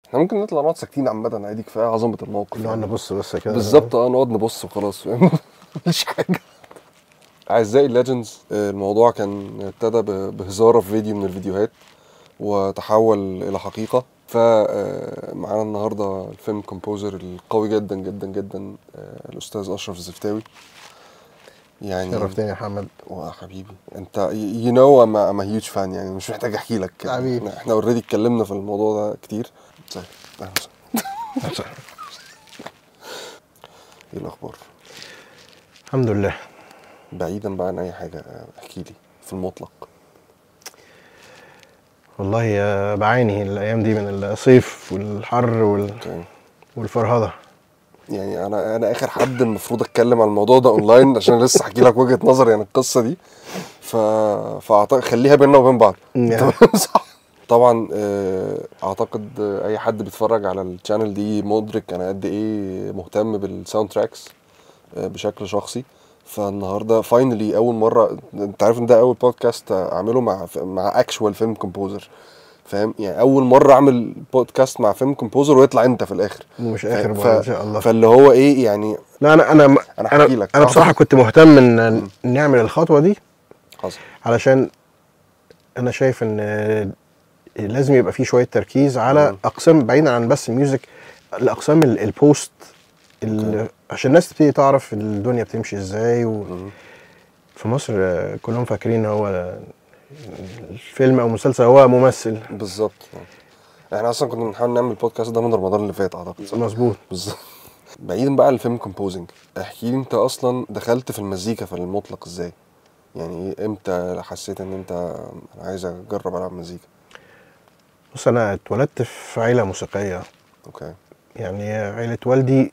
احنا ممكن نطلع نقعد ساكتين عامه عادي، كفايه عظمه الموقف. نقعد نبص بس كده بالظبط، نقعد نبص وخلاص، فاهم؟ مفيش حاجه. اعزائي الليجندز، الموضوع كان ابتدى بهزاره في فيديو من الفيديوهات وتحول الى حقيقه. فمعانا النهارده الفيلم كومبوزر القوي جدا جدا جدا، الاستاذ اشرف الزفتاوي. يعني شرفتني يا محمد. حبيبي انت يو نو ام هيوج فان، يعني مش محتاج احكي لك. حبيبي احنا اوريدي اتكلمنا في الموضوع ده كتير. ازيك؟ اهلا وسهلا. ايه الاخبار؟ الحمد لله. بعيدا بقى عن اي حاجه، احكي لي في المطلق. والله بعاني الايام دي من الصيف والحر والفرهده. يعني انا اخر حد المفروض اتكلم عن الموضوع ده اونلاين، عشان لسه احكي لك وجهه نظري عن القصه دي. فاعتقد خليها بيننا وبين بعض. صح. طبعا اعتقد اي حد بيتفرج على الشانل دي مدرك انا قد ايه مهتم بالساوند تراكس بشكل شخصي. فالنهارده فاينلي اول مره، انت عارف ان ده اول بودكاست اعمله مع اكشوال فيلم كومبوزر، فاهم؟ يعني اول مره اعمل بودكاست مع فيلم كومبوزر ويطلع انت في الاخر، ومش اخر مره ان شاء الله. فاللي هو ايه يعني. لا انا احكي لك. انا بصراحه كنت مهتم ان نعمل الخطوه دي حصل، علشان انا شايف ان لازم يبقى فيه شويه تركيز على اقسام بعيدا عن بس الميوزك، الاقسام البوست عشان الناس تبتدي تعرف الدنيا بتمشي ازاي. في مصر كلهم فاكرين هو الفيلم او مسلسل هو ممثل. بالظبط. احنا اصلا كنا بنحاول نعمل البودكاست ده من رمضان اللي فات اعتقد. مظبوط. بالظبط. بعيدا بقى عن الفيلم كومبوزنج، احكي لي انت اصلا دخلت في المزيكا في المطلق ازاي؟ يعني امتى حسيت ان انت عايز اجرب العب مزيكا؟ بص، انا اتولدت في عيله موسيقيه. اوكي. يعني عيله والدي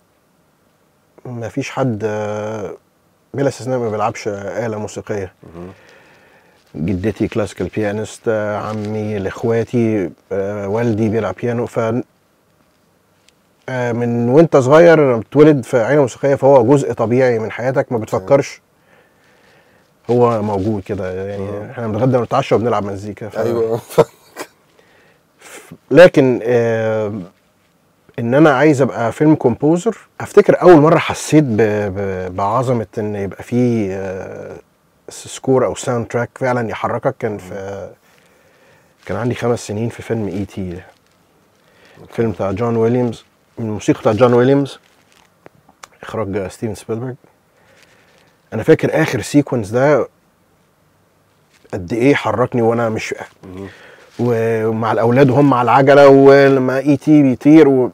ما فيش حد بلا استثناء ما بيلعبش آلة موسيقية. جدتي كلاسيكال بيانست، عمي لاخواتي، والدي بيلعب بيانو. ف من وانت صغير بتولد في عيله موسيقيه، فهو جزء طبيعي من حياتك، ما بتفكرش، هو موجود كده. يعني احنا بنتغدى ونتعشى وبنلعب مزيكا. ايوه. لكن ان انا عايز ابقى فيلم كومبوزر، افتكر اول مره حسيت بعظمه ان يبقى فيه سكور او ساوند تراك فعلا يحركك. كان عندي 5 سنين في فيلم اي تي، فيلم بتاع جون ويليامز، من الموسيقى بتاع جون ويليامز، اخراج ستيفن سبيلبرج. انا فاكر اخر سيكونس ده قد ايه حركني وانا مش ومع الاولاد وهم على العجله، ولما اي تي بيطير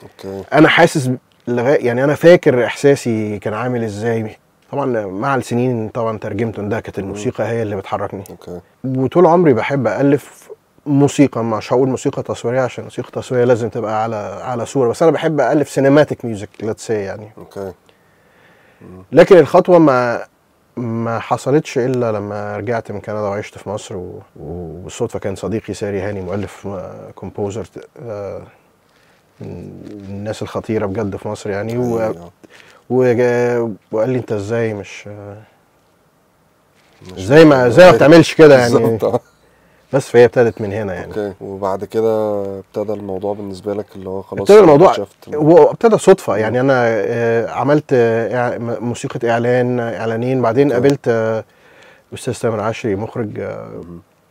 اوكي. انا حاسس يعني انا فاكر احساسي كان عامل ازاي. طبعا مع السنين طبعا ترجمت ان ده كانت الموسيقى هي اللي بتحركني. اوكي. وطول عمري بحب الف موسيقى، مش هقول موسيقى تصويريه عشان موسيقى تصويريه لازم تبقى على صوره، بس انا بحب الف سينماتيك ميوزك ليتس سي يعني. اوكي. لكن الخطوه ما حصلتش الا لما رجعت من كندا وعشت في مصر، وبالصدفه كان صديقي ساري هاني مؤلف كومبوزر من الناس الخطيره بجد في مصر يعني. وقال لي انت ازاي ازاي ما بتعملش كده يعني. بس فهي ابتدت من هنا يعني. اوكي. وبعد كده ابتدى الموضوع بالنسبه لك اللي هو خلاص ابتدى الموضوع وابتدى صدفه يعني. انا عملت موسيقى اعلانين، بعدين قابلت استاذ تامر عشري مخرج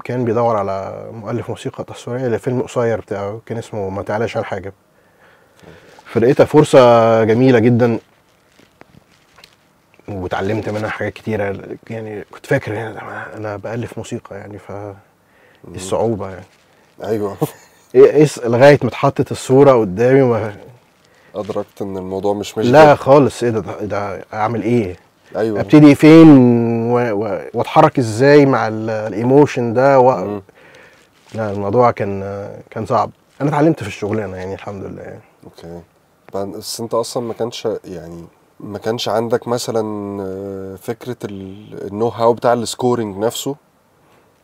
كان بيدور على مؤلف موسيقى تصويريه لفيلم قصير بتاعه كان اسمه ما تعلاش على حاجه. فلقيتها فرصه جميله جدا واتعلمت منها حاجات كتيره. يعني كنت فاكر انا بألف موسيقى يعني، الصعوبه يعني. ايوه. لغايه ما اتحطت الصوره قدامي وما ادركت ان الموضوع مش ماشي. لا خالص. ايه ده اعمل ايه؟ ايوه. ابتدي فين واتحرك ازاي مع الايموشن ده لا الموضوع كان صعب. انا اتعلمت في الشغلانه يعني الحمد لله يعني. اوكي. بس انت اصلا ما كانش عندك مثلا فكره النو هاو بتاع السكورينج نفسه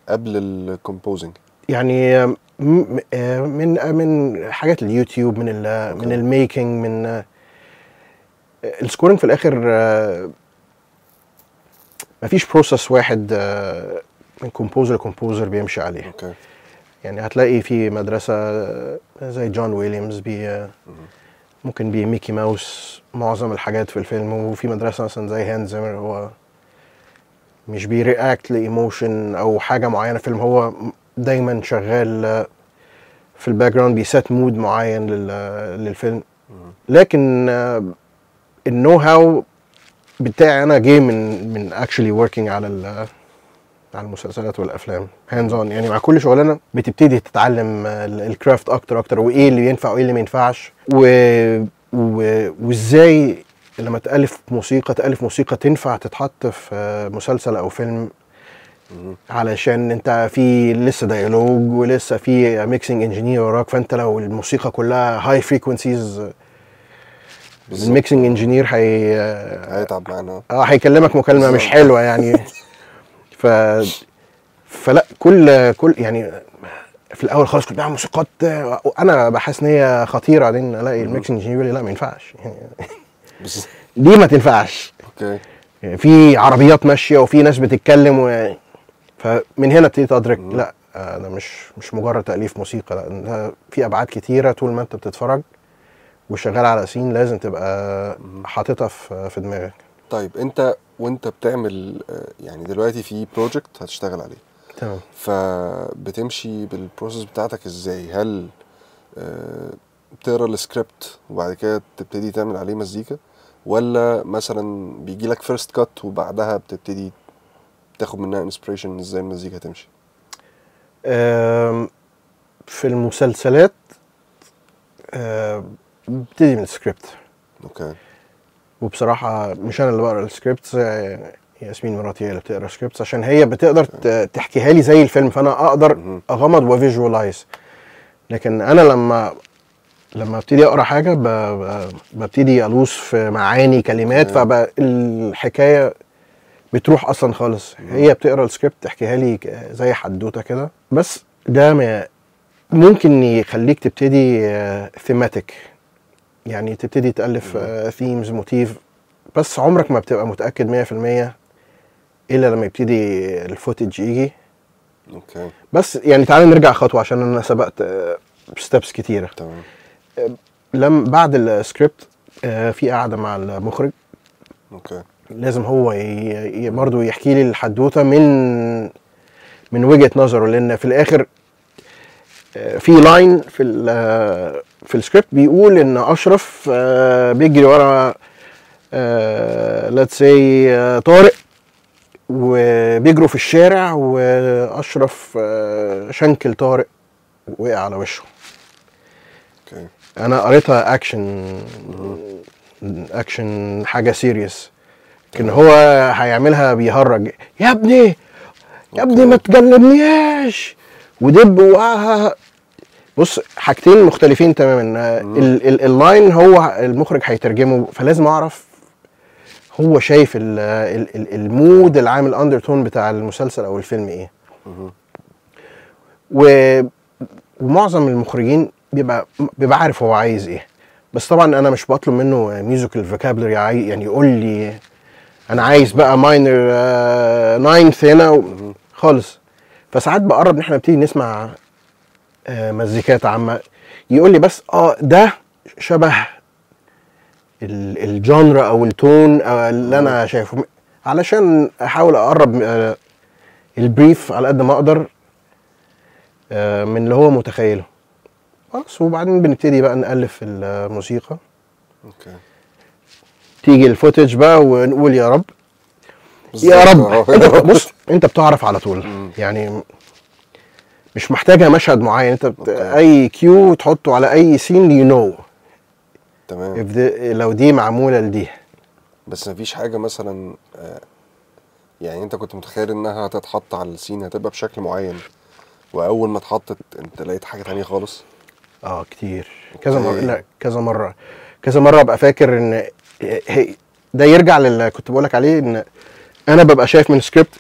قبل الكومبوزنج؟ يعني من حاجات اليوتيوب، من الميكنج، من السكورينج في الاخر. مفيش بروسس واحد من كومبوزر لكومبوزر بيمشي عليه. اوكي. يعني هتلاقي في مدرسه زي جون ويليامز ممكن ميكي ماوس معظم الحاجات في الفيلم، وفي مدرسه مثلا زي هانز زيمر هو مش بيرياكت لايموشن او حاجه معينه في الفيلم، هو دايما شغال في الباك جراوند بيسات مود معين للفيلم. لكن النو هاو بتاعي انا جاي من اكشلي وركينج على المسلسلات والافلام هاندز اون. يعني مع كل شغلانه بتبتدي تتعلم الكرافت اكتر وايه اللي ينفع وايه اللي ما ينفعش، وازاي لما تالف موسيقى تنفع تتحط في مسلسل او فيلم، علشان انت في لسه ديالوج ولسه في ميكسينج انجينير وراك، فانت لو الموسيقى كلها هاي فريكونسيز الميكسينج انجينير هيتعب معانا. هيكلمك مكالمه مش حلوه يعني. فلا كل يعني في الاول خالص كنت بعمل موسيقات انا بحس ان هي خطيره، بعدين الاقي الميكسينج انجينير يقول لي لا ما ينفعش دي ما تنفعش. اوكي. يعني في عربيات ماشيه وفي ناس بتتكلم فمن هنا ابتديت ادرك لا ده مش مجرد تاليف موسيقى، لا ده في ابعاد كتيره. طول ما انت بتتفرج وشغال على سين لازم تبقى حاططها في دماغك. طيب انت وانت بتعمل يعني دلوقتي في بروجكت هتشتغل عليه، تمام، فبتمشي بالبروسيس بتاعتك ازاي؟ هل بتقرا السكريبت وبعد كده تبتدي تعمل عليه مزيكا، ولا مثلا بيجي لك فيرست كات وبعدها بتبتدي تاخد منها انسبريشن ازاي المزيكا تمشي؟ في المسلسلات ببتدي من السكريبت. اوكي. وبصراحه مش انا اللي بقرا السكريبت، ياسمين مراتي هي اللي بتقرا سكريبتس عشان هي بتقدر تحكيها لي زي الفيلم، فانا اقدر اغمض وفيجوالايز. لكن انا لما ابتدي اقرا حاجه ببتدي الوص في معاني كلمات، فالحكايه بتروح اصلا خالص. هي بتقرا السكريبت تحكيها لي زي حدوته كده، بس ده ممكن يخليك تبتدي ثيماتيك، يعني تبتدي تألف ثيمز موتيف، بس عمرك ما بتبقى متأكد 100% إلا لما يبتدي الفوتج يجي. اوكي. بس يعني تعالى نرجع خطوة عشان أنا سبقت ستيبس كتيرة. تمام. بعد السكريبت في قاعدة مع المخرج. اوكي. لازم هو برضه يحكي لي الحدوتة من وجهة نظره، لأن في الآخر في لاين في السكريبت بيقول ان اشرف بيجري ورا let's say طارق وبيجروا في الشارع، واشرف شنكل طارق وقع على وشه. اوكي. انا قريتها اكشن حاجه سيريس، لكن هو هيعملها بيهرج، يا ابني ما تجلبنياش ودب وقعها. بص، حاجتين مختلفين تماما. اللاين هو المخرج هيترجمه، فلازم اعرف هو شايف المود العام الاندرتون بتاع المسلسل او الفيلم ايه. ومعظم المخرجين بيبقى عارف هو عايز ايه، بس طبعا انا مش بطلب منه ميوزيكال فوكابلري، يعني يقول لي انا عايز بقى ماينر ناينث هنا خالص. فساعات بقرب ان احنا نبتدي نسمع مزيكات عامة، يقول لي بس ده شبه الجانرا او التون اللي انا شايفه، علشان احاول اقرب البريف على قد ما اقدر من اللي هو متخيله. خلاص، وبعدين بنبتدي بقى نألف الموسيقى. اوكي. تيجي الفوتج بقى ونقول يا رب يا رب. انت بص، انت بتعرف على طول يعني، مش محتاجه مشهد معين، انت اي كيو تحطه على اي سين يو نو. تمام. لو دي معموله لدي. بس مفيش حاجه مثلا يعني انت كنت متخيل انها هتتحط على السين هتبقى بشكل معين، واول ما اتحطت انت لقيت حاجه تانية خالص؟ كتير، كذا مره. لا، كذا مره ابقى فاكر ان ده يرجع للي كنت بقولك عليه، ان انا ببقى شايف من السكريبت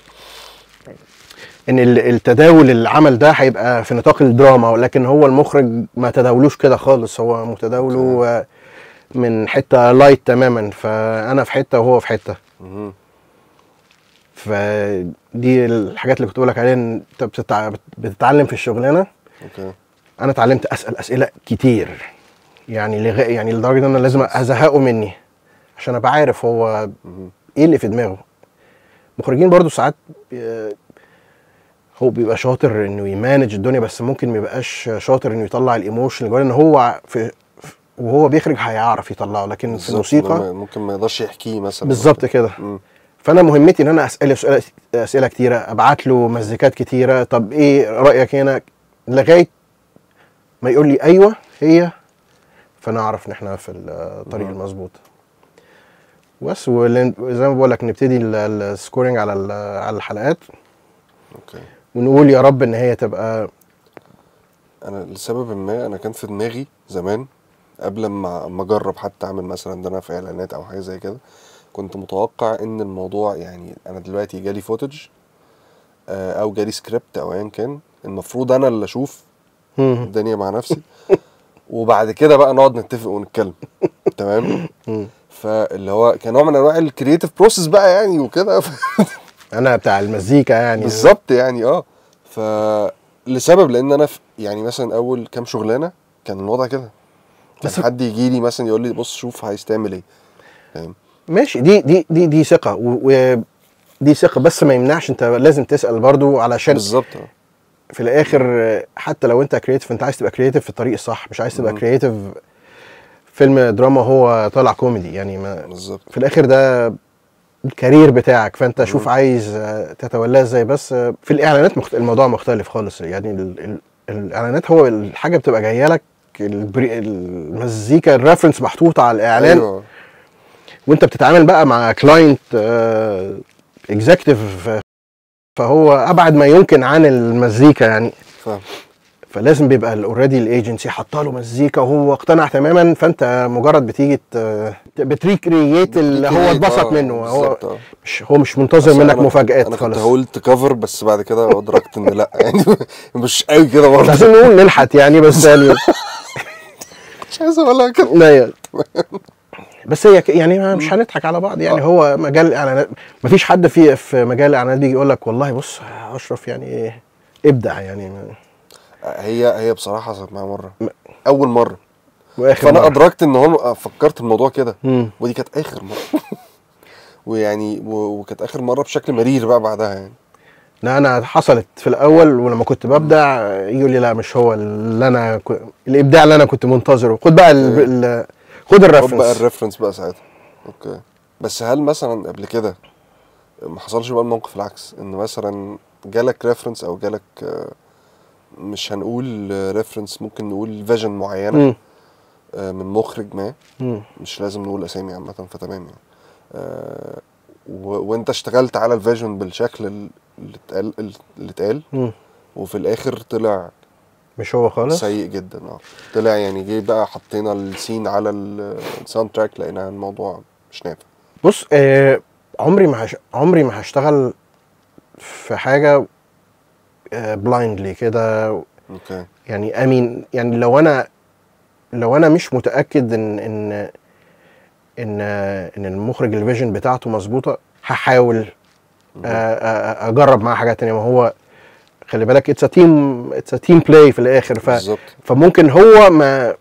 ان التداول العمل ده هيبقى في نطاق الدراما، ولكن هو المخرج ما تداولوش كده خالص، هو متداوله من حته لايت تماما، فانا في حته وهو في حته. فدي الحاجات اللي كنت بقولك عليها، ان انت بتتعلم في الشغلانه اوكي. انا اتعلمت اسال اسئله كتير، يعني يعني لدرجه ان انا لازم ازهقه مني عشان ابقى عارف هو ايه اللي في دماغه. مخرجين برضو ساعات هو بيبقى شاطر انه يمانج الدنيا، بس ممكن ما يبقاش شاطر انه يطلع الايموشن اللي جواه، ان هو وهو بيخرج هيعرف يطلعه، لكن في الموسيقى ممكن ما يقدرش يحكيه مثلا. بالظبط كده. فانا مهمتي ان انا اساله اسئله كتيره، ابعت له مزيكات كتيره، طب ايه رايك هنا، لغايه ما يقول لي ايوه هي، فانا اعرف ان احنا في الطريق المظبوط. بس زي ما بقول لك نبتدي السكورينج على الحلقات. اوكي. ونقول يا رب ان هي تبقى. انا لسبب ما انا كان في دماغي زمان قبل ما اجرب حتى اعمل مثلا ده انا في اعلانات او حاجه زي كده، كنت متوقع ان الموضوع يعني انا دلوقتي جالي فوتج او جالي سكريبت او ايا كان، المفروض انا اللي اشوف الدنيا مع نفسي وبعد كده بقى نقعد نتفق ونتكلم. تمام. فاللي هو كان نوع من انواع الكرييتيف بروسيس بقى يعني وكده. انا بتاع المزيكا يعني بالظبط يعني فلسبب لان انا يعني مثلا اول كام شغلانه كان الوضع كده، كان حد يجي لي مثلا يقول لي بص شوف عايز تعمل ايه، فاهم؟ ماشي. دي ثقه ودي ثقه، بس ما يمنعش انت لازم تسال برضو علشان بالظبط. في الاخر حتى لو انت كرييتيف، انت عايز تبقى كرييتيف في الطريق الصح، مش عايز تبقى كرييتيف فيلم دراما هو طالع كوميدي يعني. بالظبط. في الاخر ده الكارير بتاعك، فانت شوف عايز تتولاه ازاي. بس في الاعلانات الموضوع مختلف خالص يعني. الاعلانات هو الحاجه بتبقى جايه لك، المزيكا الريفرنس محطوطه على الاعلان. أيوة. وانت بتتعامل بقى مع كلاينت اكزيكتيف، فهو ابعد ما يمكن عن المزيكا يعني. فاهم. فلازم بيبقى اوريدي الايجنسي حاطه له مزيكا وهو اقتنع تماما، فانت مجرد بتيجي بتريكرييت اللي هو اتبسط منه. هو مش منتظر منك مفاجآت خالص. انا كنت هقول تكفر بس بعد كده ادركت ان لا يعني مش قوي كده برضه. مش عايزين نقول ننحت يعني، بس يعني مش عايز اقولها كده. بس هي يعني مش هنضحك على بعض يعني. هو مجال الاعلانات مفيش حد في مجال الاعلانات بيجي يقول لك والله بص اشرف يعني ابدع يعني. هي بصراحه حصلت معايا مره، اول مره واخر فانا مرة. ادركت ان هم فكرت الموضوع كده ودي كانت اخر مره ويعني وكانت اخر مره بشكل مرير بقى بعدها يعني. لا انا حصلت في الاول ولما كنت ببدع يقول لي لا مش هو اللي الابداع اللي انا كنت منتظره. خد بقى خد الريفرنس. خد بقى الريفرنس بقى ساعتها. اوكي. بس هل مثلا قبل كده ما حصلش بقى الموقف العكس، ان مثلا جالك ريفرنس او جالك مش هنقول ريفرنس، ممكن نقول فيجن معينه من مخرج ما، مش لازم نقول اسامي عامه فتمام يعني، وانت اشتغلت على الفيجن بالشكل اللي اتقال وفي الاخر طلع مش هو خالص سيء جدا. طلع يعني جه بقى حطينا السين على الساوند تراك لقينا الموضوع مش نافع. بص عمري ما هشتغل في حاجه بلايندلي كده. اوكي. يعني امين يعني لو انا مش متاكد ان المخرج الفيجن بتاعته مظبوطه، هحاول اجرب معاه حاجات تانية. ما هو خلي بالك اتس تيم بلاي في الاخر. بالظبط. فممكن هو ما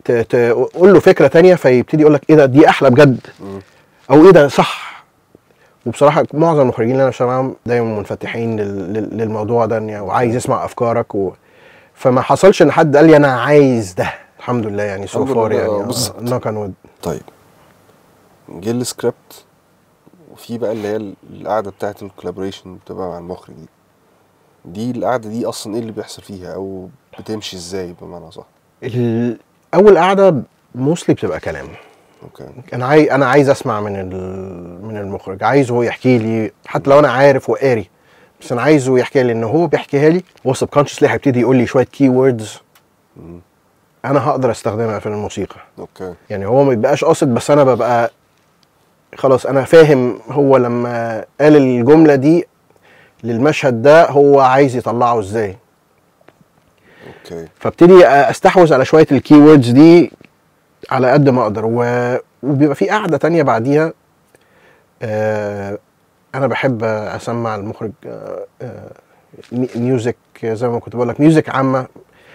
تقول له فكره تانية فيبتدي يقول لك ايه ده، دي احلى بجد، او ايه ده صح. وبصراحه معظم المخرجين اللي انا بشتغل معاهم دايما منفتحين للموضوع ده يعني، وعايز يسمع افكارك فما حصلش ان حد قال لي انا عايز ده، الحمد لله يعني سو فار يعني. نوك اون وود. طيب جه السكريبت وفي بقى اللي هي القعده بتاعه الكولابوريشن بتبقى مع المخرج دي القعده دي اصلا ايه اللي بيحصل فيها او بتمشي ازاي بمعنى صح؟ اول قعده موستلي بتبقى كلام. اوكي. انا عايز اسمع من المخرج، عايزه يحكي لي حتى لو انا عارف وقاري، بس انا عايزه يحكي لي ان هو بيحكيها لي. هو سبكونشسلي هيبتدي يقول لي شويه كي ووردز انا هقدر استخدمها في الموسيقى. اوكي. يعني هو ما بيبقاش قاصد، بس انا ببقى خلاص انا فاهم هو لما قال الجمله دي للمشهد ده هو عايز يطلعه ازاي. اوكي. فابتدي استحوذ على شويه الكي ووردز دي على قد ما اقدر. وبيبقى في قعده تانية بعديها انا بحب اسمع المخرج ميوزك زي ما كنت بقول لك، ميوزك عامه،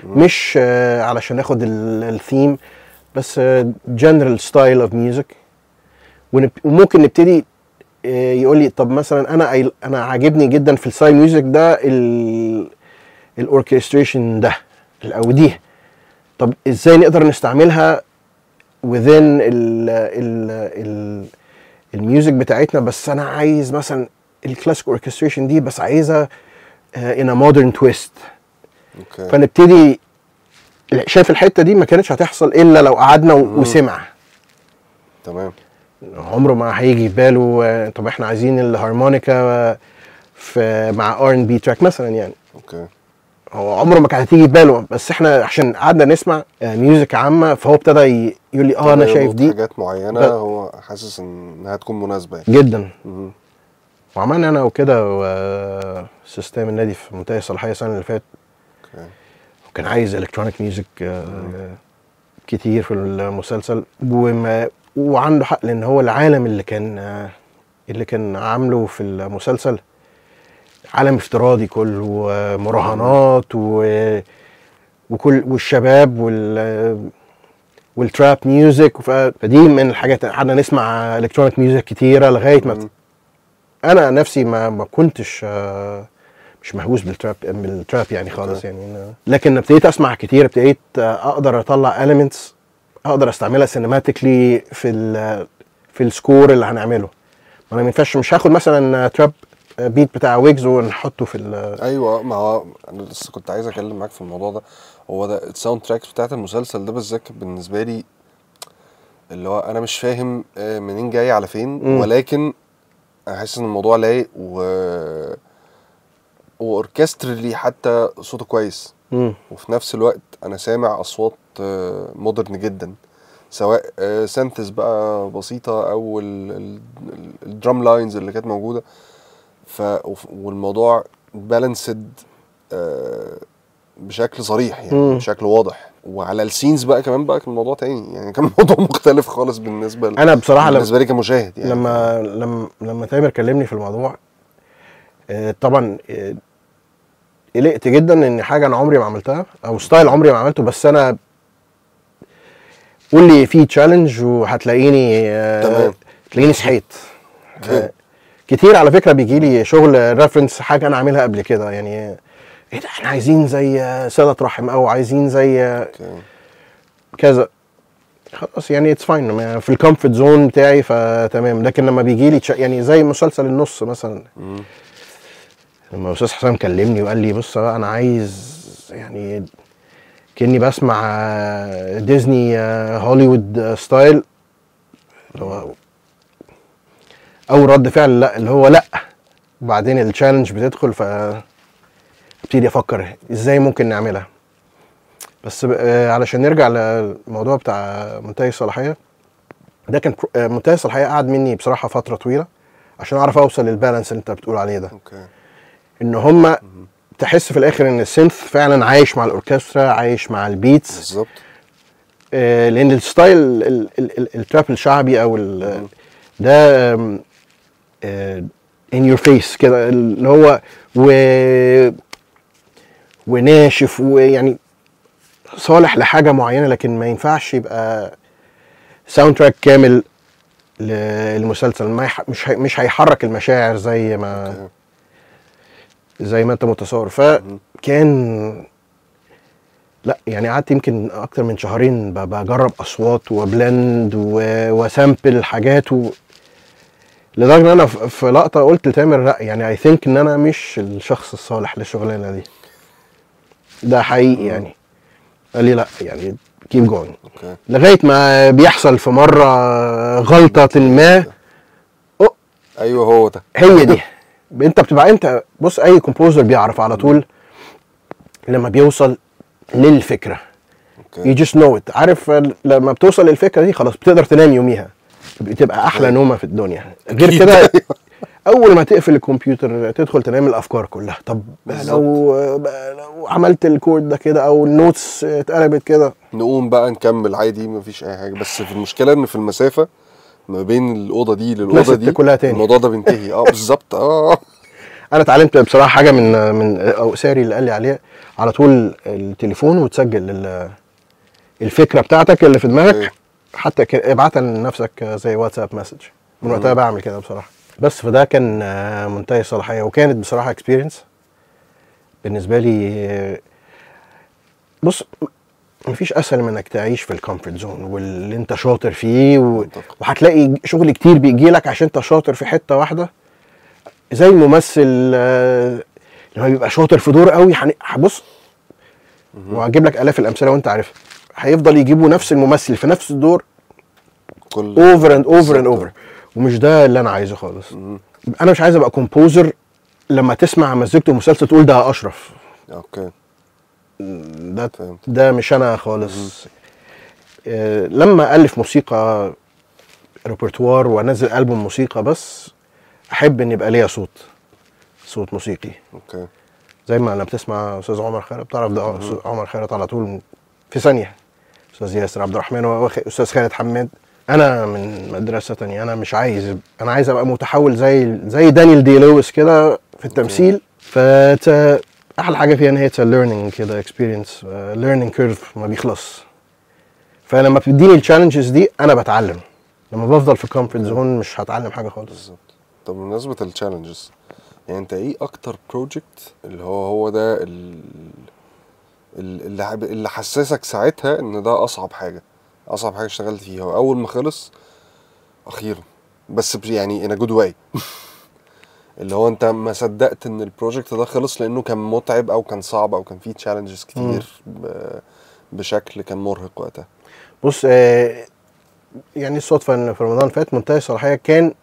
مش علشان ناخد الثيم بس، جنرال ستايل اوف ميوزك. وممكن نبتدي يقول لي طب مثلا انا عاجبني جدا في الستايل ميوزك ده الاوركستريشن ده او دي، طب ازاي نقدر نستعملها within الميوزك بتاعتنا؟ بس انا عايز مثلا الكلاسيك اوركستريشن دي بس عايزها in a modern twist. اوكي. فنبتدي شايف الحته دي ما كانتش هتحصل الا لو قعدنا وسمع. تمام. عمره ما هيجي في باله طب احنا عايزين الهارمونيكا في مع R&B تراك مثلا يعني. اوكي. هو عمره ما كانت هتيجي في باله، بس احنا عشان قعدنا نسمع ميوزك عامه فهو ابتدى يقول لي انا شايف دي حاجات معينه هو حاسس انها تكون مناسبه يعني. جدا. وعملنا انا وكده وسيستم النادي في منتهى الصلاحيه السنه اللي فاتت. اوكي. وكان عايز الكترونيك ميوزك كتير في المسلسل، وعنده حق لان هو العالم اللي كان عامله في المسلسل عالم افتراضي كله مراهنات وكل والشباب والتراب ميوزك. فدي من الحاجات قعدنا نسمع الكترونيك ميوزك كتيره لغايه ما انا نفسي ما كنتش مش مهووس بالتراب يعني خالص يعني. لكن ابتديت اسمع كتير، ابتديت اقدر اطلع elements اقدر استعملها سينماتيكلي في السكور اللي هنعمله. انا ما ينفعش مش هاخد مثلا تراب بيت بتاع ويجز ونحطه في ايوه. ما هو انا لسه كنت عايز اتكلم معاك في الموضوع ده. هو ده الساوند تراكس بتاعت المسلسل ده بالذات بالنسبه لي اللي هو انا مش فاهم منين جاي على فين. ولكن انا حاسس ان الموضوع لايق واوركسترلي حتى صوته كويس. وفي نفس الوقت انا سامع اصوات مودرن جدا، سواء سينثز بقى بسيطه او الدرام لاينز اللي كانت موجوده. والموضوع بالانسد بشكل صريح يعني، بشكل واضح. وعلى السينز بقى كمان بقى كان الموضوع تاني يعني، كان موضوع مختلف خالص بالنسبه انا بصراحه بالنسبه لي كمشاهد يعني. لما تامر كلمني في الموضوع طبعا قلقت جدا ان حاجه انا عمري ما عملتها او ستايل عمري ما عملته. بس انا قول لي في تشالنج وهتلاقيني تلاقيني صحيت. كتير على فكره بيجي لي شغل ريفرنس حاجه انا عاملها قبل كده يعني، ايه ده احنا عايزين زي صله رحم او عايزين زي كذا، خلاص يعني اتس فاين في الكومفورت زون بتاعي فتمام. لكن لما بيجي لي يعني زي مسلسل النص مثلا، لما استاذ حسام كلمني وقال لي بص بقى انا عايز يعني كأني بسمع ديزني هوليوود ستايل، اللي هو اول رد فعل لا اللي هو لا. وبعدين التشالنج بتدخل ابتدي افكر ازاي ممكن نعملها. بس علشان نرجع للموضوع بتاع منتهي الصلاحيه ده، كان منتهي الصلاحيه قعد مني بصراحه فتره طويله عشان اعرف اوصل للبالانس اللي انت بتقول عليه ده. ان هم تحس في الاخر ان السينث فعلا عايش مع الاوركسترا، عايش مع البيتس بالظبط. لان الستايل التراب الشعبي او ده in your face كده اللي هو وناشف ويعني صالح لحاجه معينه، لكن ما ينفعش يبقى ساوند تراك كامل للمسلسل. مش هيحرك المشاعر زي ما انت متصور. فكان لا يعني قعدت يمكن اكتر من شهرين بجرب اصوات وبلند وسامبل حاجات لدرجه ان انا في لقطه قلت لتامر لا يعني اي ثينك ان انا مش الشخص الصالح للشغلانه دي. ده حقيقي يعني. قال لي لا يعني keep going. لغايه ما بيحصل في مره غلطه ما. ايوه هو ده، هي دي. انت بتبقى بص اي كومبوزر بيعرف على طول لما بيوصل للفكره. you just know it. عارف لما بتوصل للفكره دي خلاص بتقدر تنام يوميها، بتبقى احلى نومه في الدنيا. غير كده اول ما تقفل الكمبيوتر تدخل تنام الافكار كلها. طب لو عملت الكورد ده كده او النوتس اتقلبت كده نقوم بقى نكمل عادي مفيش اي حاجه. بس في المشكله ان في المسافه ما بين الاوضه دي للاوضه دي كلها تاني الموضوع ده بينتهي. بالظبط. انا اتعلمت بصراحه حاجه من او ساري اللي قال لي عليها، على طول التليفون وتسجل الفكره بتاعتك اللي في دماغك، حتى ابعتها لنفسك زي واتساب مسج. من وقتها بعمل كده بصراحه. بس فده كان منتهي الصلاحيه، وكانت بصراحه اكسبيرينس بالنسبه لي. بص، مفيش اسهل من انك تعيش في الكومفورت زون واللي انت شاطر فيه وهتلاقي شغل كتير بيجي لك عشان انت شاطر في حته واحده. زي الممثل لما بيبقى شاطر في دور قوي، هبص وهجيب لك الاف الامثله وانت عارفها، هيفضل يجيبوا نفس الممثل في نفس الدور اوفر اند اوفر اند اوفر، ومش ده اللي انا عايزه خالص. انا مش عايز ابقى كومبوزر لما تسمع مزيكته مسلسل تقول ده اشرف. اوكي، ده مش انا خالص. لما الف موسيقى ريpertoire وانزل البوم موسيقى، بس احب ان يبقى ليا صوت موسيقي. اوكي، زي ما لما بتسمع استاذ عمر خيرت بتعرف ده عمر خيرت على طول في ثانيه. استاذ ياسر عبد الرحمن واستاذ خالد حماد. انا من مدرسه تانية، انا مش عايز، انا عايز ابقى متحول زي دانيال دي لويس كده في التمثيل. احلى حاجه فيها ان هي ليرنينج كده اكسبيرينس، ليرنينج كيرف ما بيخلص. فلما بتديني التشالنجز دي انا بتعلم. لما بفضل في كومفورت زون مش هتعلم حاجه خالص. بالظبط. طب بمناسبه التشالنجز، يعني انت ايه اكتر بروجكت اللي هو ده اللي حسسك ساعتها ان ده اصعب حاجه اشتغلت فيها، واول ما خلص اخيرا، بس يعني in a good way اللي هو انت ما صدقت ان البروجكت ده خلص لانه كان متعب او كان صعب او كان فيه تشالنجز كتير بشكل كان مرهق وقتها؟ بص، يعني الصدفه ان في رمضان فات منتهي الصلاحيه كان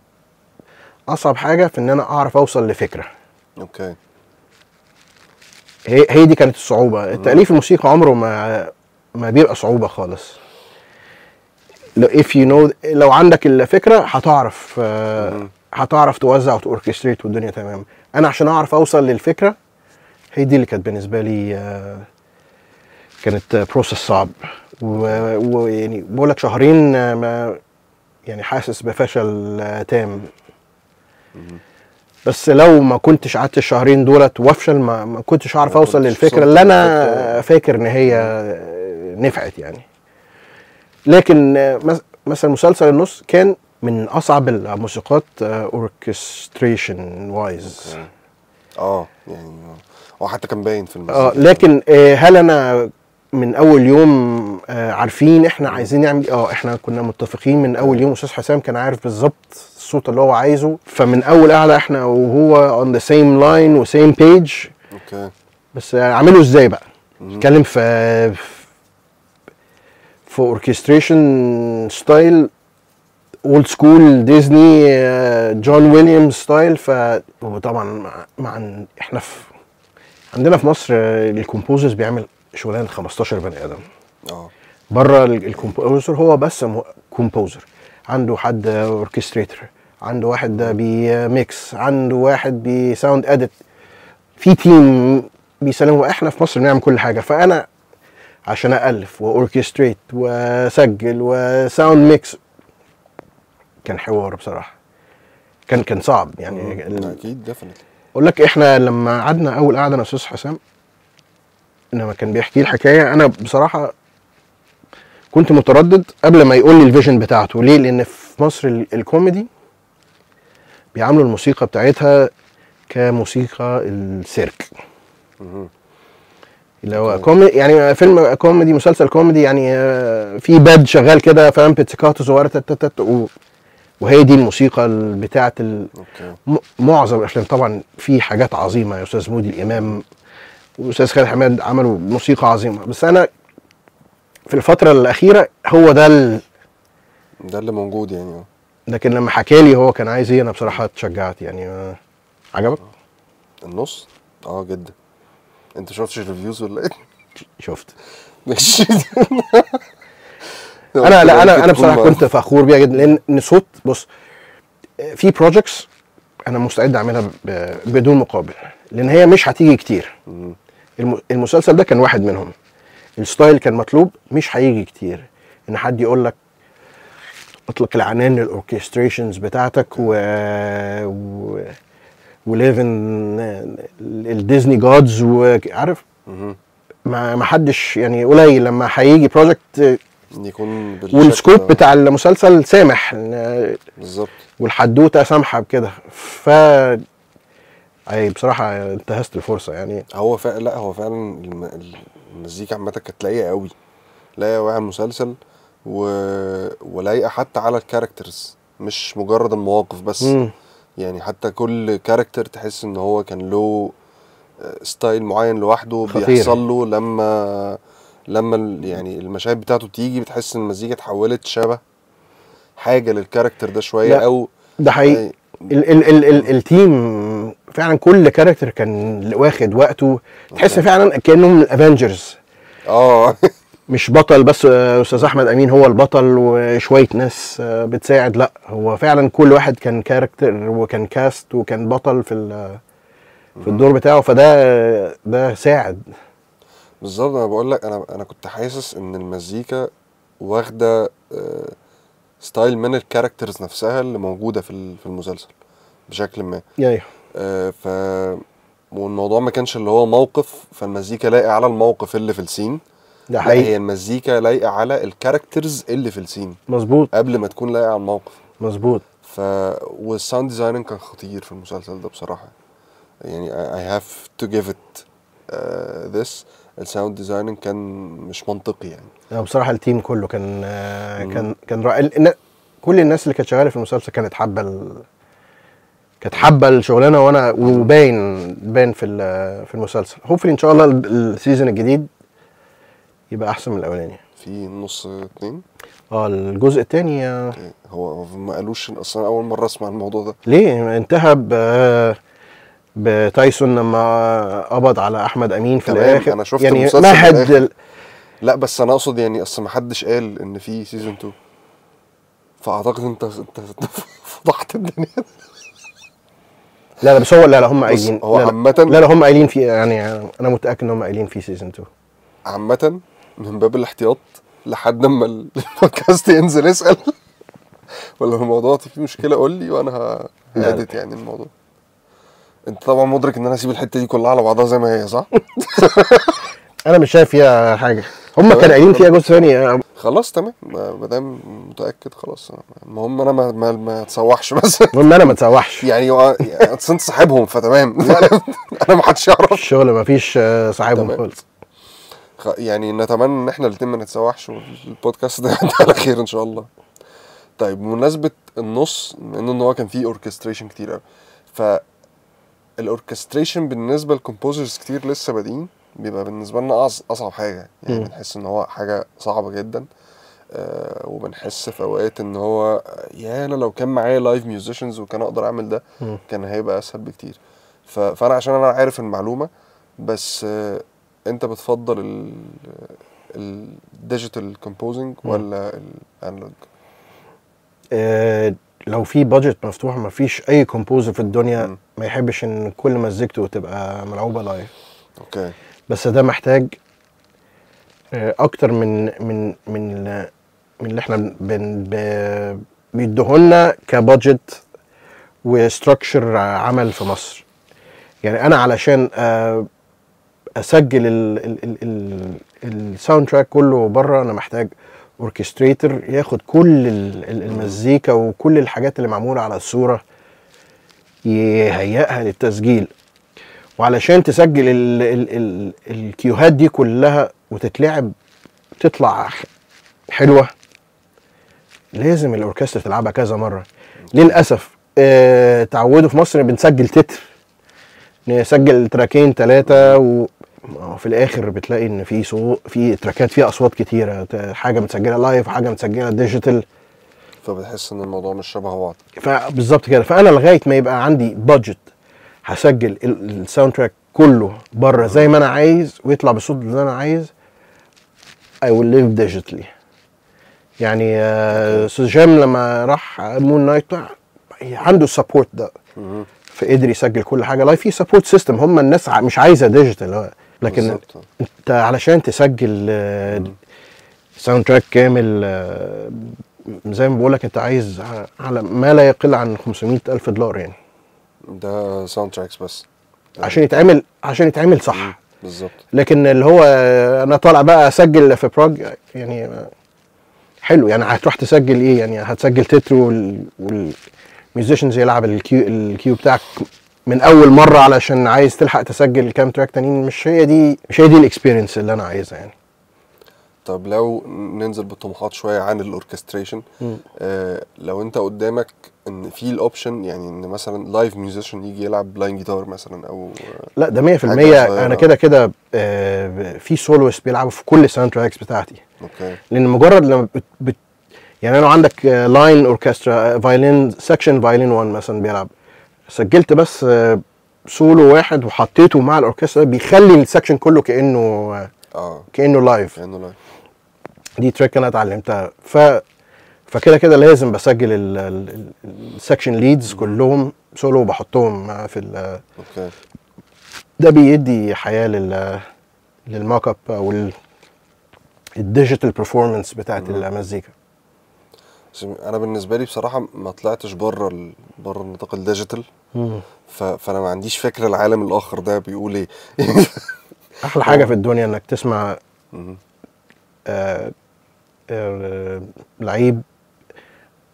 اصعب حاجه في ان انا اعرف اوصل لفكره. اوكي، هي دي كانت الصعوبه. التاليف الموسيقى عمره ما بيبقى صعوبه خالص. لو عندك الفكره هتعرف توزع وتوركستريت والدنيا تمام. انا عشان اعرف اوصل للفكره، هي دي اللي كانت بالنسبه لي كانت بروسس صعب. ويعني بقول لك شهرين يعني حاسس بفشل تام. بس لو ما كنتش قعدت الشهرين دولت وافشل، ما كنتش اعرف اوصل للفكره اللي انا فاكر ان هي نفعت يعني. لكن مثلا مسلسل النص كان من اصعب الموسيقات اوركستريشن وايز. يعني هو حتى كان باين في الموسيقى. لكن هل انا من اول يوم عارفين احنا عايزين نعمل احنا كنا متفقين من اول يوم. استاذ حسام كان عارف بالظبط الصوت اللي هو عايزه، فمن اول قعده احنا وهو on the same line و same page. اوكي، بس اعمله ازاي بقى؟ نتكلم في اوركستريشن ستايل اولد سكول ديزني جون ويليامز ستايل. وطبعا احنا عندنا في مصر الكومبوزرز بيعمل شغلانه 15 بني ادم. بره الكومبوزر هو بس كومبوزر، عنده حد اوركستريتور، عنده واحد بيميكس، عنده واحد بيساوند اديت، في تيم بيسلموا. احنا في مصر بنعمل كل حاجه. فانا عشان ألف وأوركستريت وسجل وساوند ميكس كان حوار بصراحة. كان صعب يعني. أكيد ديفنتلي. أقول لك إحنا لما قعدنا أول قعدة أنا أستاذ حسام، لما كان بيحكي الحكاية، أنا بصراحة كنت متردد قبل ما يقول لي الفيجن بتاعته. ليه؟ لأن في مصر الكوميدي بيعاملوا الموسيقى بتاعتها كموسيقى السيرك، اللي هو كوميدي، يعني فيلم كوميدي، مسلسل كوميدي، يعني في باد شغال كده، فاهم، بيتسيكاتو صغيره وهي دي الموسيقى بتاعه معظم الافلام. طبعا في حاجات عظيمه، يا استاذ مودي الامام واستاذ خالد حماد عملوا موسيقى عظيمه، بس انا في الفتره الاخيره هو ده اللي موجود يعني. لكن لما حكى لي هو كان عايز ايه، انا بصراحه اتشجعت يعني. عجبك النص؟ جدا. انت شفتش الريفيوز ولا ايه؟ شفت. ماشي. انا بصراحه كنت فخور بيها جدا، لان صوت، بص، في بروجكتس انا مستعد اعملها بدون مقابل، لان هي مش هتيجي كتير. المسلسل ده كان واحد منهم. الستايل كان مطلوب، مش هيجي كتير ان حد يقول لك اطلق العنان للاوركستريشنز بتاعتك وليفن الديزني جادز وعارف مهم. ما حدش يعني قليل لما هيجي بروجكت يكون بالشكل والسكوب ده. بتاع المسلسل سامح بالظبط. والحدوته سامحه بكده. اي بصراحه انتهزت الفرصه يعني. هو لا هو فعلا المزيكا عامه كانت لايقه قوي، لايقه قوي على المسلسل ولايقه حتى على الكاركترز، مش مجرد المواقف بس. يعني حتى كل كاركتر تحس ان هو كان له ستايل معين لوحده خطير. بيحصل له لما يعني المشاهد بتاعته بتيجي، بتحس ان المزيكا اتحولت شبه حاجه للكاركتر ده شويه. لا، او ده حقيقي. التيم فعلا كل كاركتر كان واخد وقته، تحس فعلا كانهم من الافنجرز. مش بطل بس استاذ احمد امين هو البطل وشويه ناس بتساعد، لا هو فعلا كل واحد كان كاركتر وكان كاست وكان بطل في الدور بتاعه، ده ساعد. بالظبط. انا بقول لك انا كنت حاسس ان المزيكا واخده ستايل من الكاركترز نفسها اللي موجوده في المسلسل بشكل ما. ايوه. ف والموضوع ما كانش اللي هو موقف فالمزيكا لايقه على الموقف اللي في السين، ده حقيقي. هي المزيكا لايقه على الكاركترز اللي في السين مظبوط قبل ما تكون لايقه على الموقف. مظبوط. والساوند ديزايننج كان خطير في المسلسل ده بصراحه. يعني I have to give it this. الساوند ديزايننج كان مش منطقي يعني. بصراحه التيم كله كان رائع. كل الناس اللي كانت شغاله في المسلسل كانت حابه الشغلانه، وانا وباين في المسلسل. هوفلي ان شاء الله السيزون الجديد يبقى احسن من الاولاني. في نص 2 الجزء الثاني هو ما قالوش اصلا، اول مره اسمع الموضوع ده. ليه انتهى بتايسون لما قبض على احمد امين في الاخر. انا شفت يعني المسلسل لا بس انا اقصد يعني اصل ما حدش قال ان في سيزون 2، فاعتقد انت فضحت الدنيا. لا بس هو لا هم قايلين. هو عامه لا هم قايلين في، يعني انا متاكد ان هم قايلين في سيزون 2 عامه من باب الاحتياط لحد اما البودكاست ينزل. اسال ولا الموضوع فيه مشكله قول لي وانا هادت يعني الموضوع. انت طبعا مدرك ان انا اسيب الحته دي كلها على بعضها زي ما هي، صح؟ انا مش شايف فيها حاجه. هم كانوا قايلين فيها جزء ثاني. خلاص تمام، ما دام متاكد خلاص. المهم انا ما اتسوحش بس. المهم انا ما اتسوحش يعني اصل انت صاحبهم فتمام. انا ما حدش يعرف الشغل، ما فيش صاحبهم خالص. يعني نتمنى ان احنا الاثنين ما نتسوحش والبودكاست ده يعدي على خير ان شاء الله. طيب بمناسبه النص، ان هو كان فيه اوركستريشن كتير قوي، فالاوركستريشن بالنسبه للكومبوزرز كتير لسه بادئين بيبقى بالنسبه لنا اصعب حاجه يعني. بنحس ان هو حاجه صعبه جدا. وبنحس في اوقات ان هو انا لو كان معايا لايف ميوزيشنز وكان اقدر اعمل ده كان هيبقى اسهل بكتير. فانا عشان انا عارف المعلومه بس. انت بتفضل الديجيتال كومبوزنج ولا الانالوج؟ لو في بادجت مفتوح، ما فيش اي كومبوزر في الدنيا ما يحبش ان كل مزيكته تبقى ملعوبه لايف. اوكي. بس ده محتاج اكتر من اللي احنا بيدوهولنا كبادجت وستراكشر عمل في مصر. يعني انا علشان اسجل الساوند تراك كله بره، انا محتاج اوركستريتور ياخد كل المزيكا وكل الحاجات اللي معموله على الصوره يهيئها للتسجيل. وعلشان تسجل الكيوهات دي كلها وتتلعب تطلع حلوه، لازم الاوركسترا تلعبها كذا مره. للاسف تعودوا في مصر بنسجل تتر، نسجل تراكين 3 وفي الاخر بتلاقي ان في تراكات فيها اصوات كتيره، حاجه متسجله لايف وحاجه متسجله ديجيتال، فبتحس ان الموضوع مش شبه بعض. فبالظبط كده. فانا لغايه ما يبقى عندي بادجت هسجل الساوند تراك كله بره زي ما انا عايز ويطلع بالصوت اللي انا عايز، I will live digitally. يعني استاذ جام لما راح مون نايت عنده السبورت ده، فقدر يسجل كل حاجه لايف في سبورت سيستم. هم الناس مش عايزه ديجيتال، لكن بالزبط. انت علشان تسجل ساوند تراك كامل زي ما بقول لك انت عايز على ما لا يقل عن $500,000 يعني. ده ساوند تراكس بس عشان يتعمل صح. بالظبط. لكن اللي هو انا طالع بقى اسجل في بروج يعني حلو، يعني هتروح تسجل ايه؟ يعني هتسجل تتر والميوزيشنز يلعب الكيو بتاعك من اول مره علشان عايز تلحق تسجل كام تراك تانيين. مش هي دي الاكسبيرينس اللي انا عايزها يعني. طب لو ننزل بالطموحات شويه عن الاوركستريشن، لو انت قدامك ان في الاوبشن يعني ان مثلا لايف ميوزيشن يجي يلعب بلاين جيتار مثلا او لا ده 100%. انا كده في سولوست بيلعبوا في كل الساوند تراكس بتاعتي. اوكي. لان مجرد لما يعني انا عندك لاين اوركسترا فايلين سكشن فايلين 1 مثلا بيلعب، سجلت بس سولو واحد وحطيته مع الاوركسترا، بيخلي السكشن كله كانه لايف. دي تريك انا اتعلمتها. فكده لازم بسجل السكشن ليدز كلهم سولو وبحطهم في اوكي. ده بيدي حياه للموك اب او الديجيتال برفورمانس بتاعت المزيكا. انا بالنسبه لي بصراحه ما طلعتش بره النطاق الديجيتال، فانا ما عنديش فكره العالم الاخر ده بيقول ايه. احلى حاجه في الدنيا انك تسمع لعيب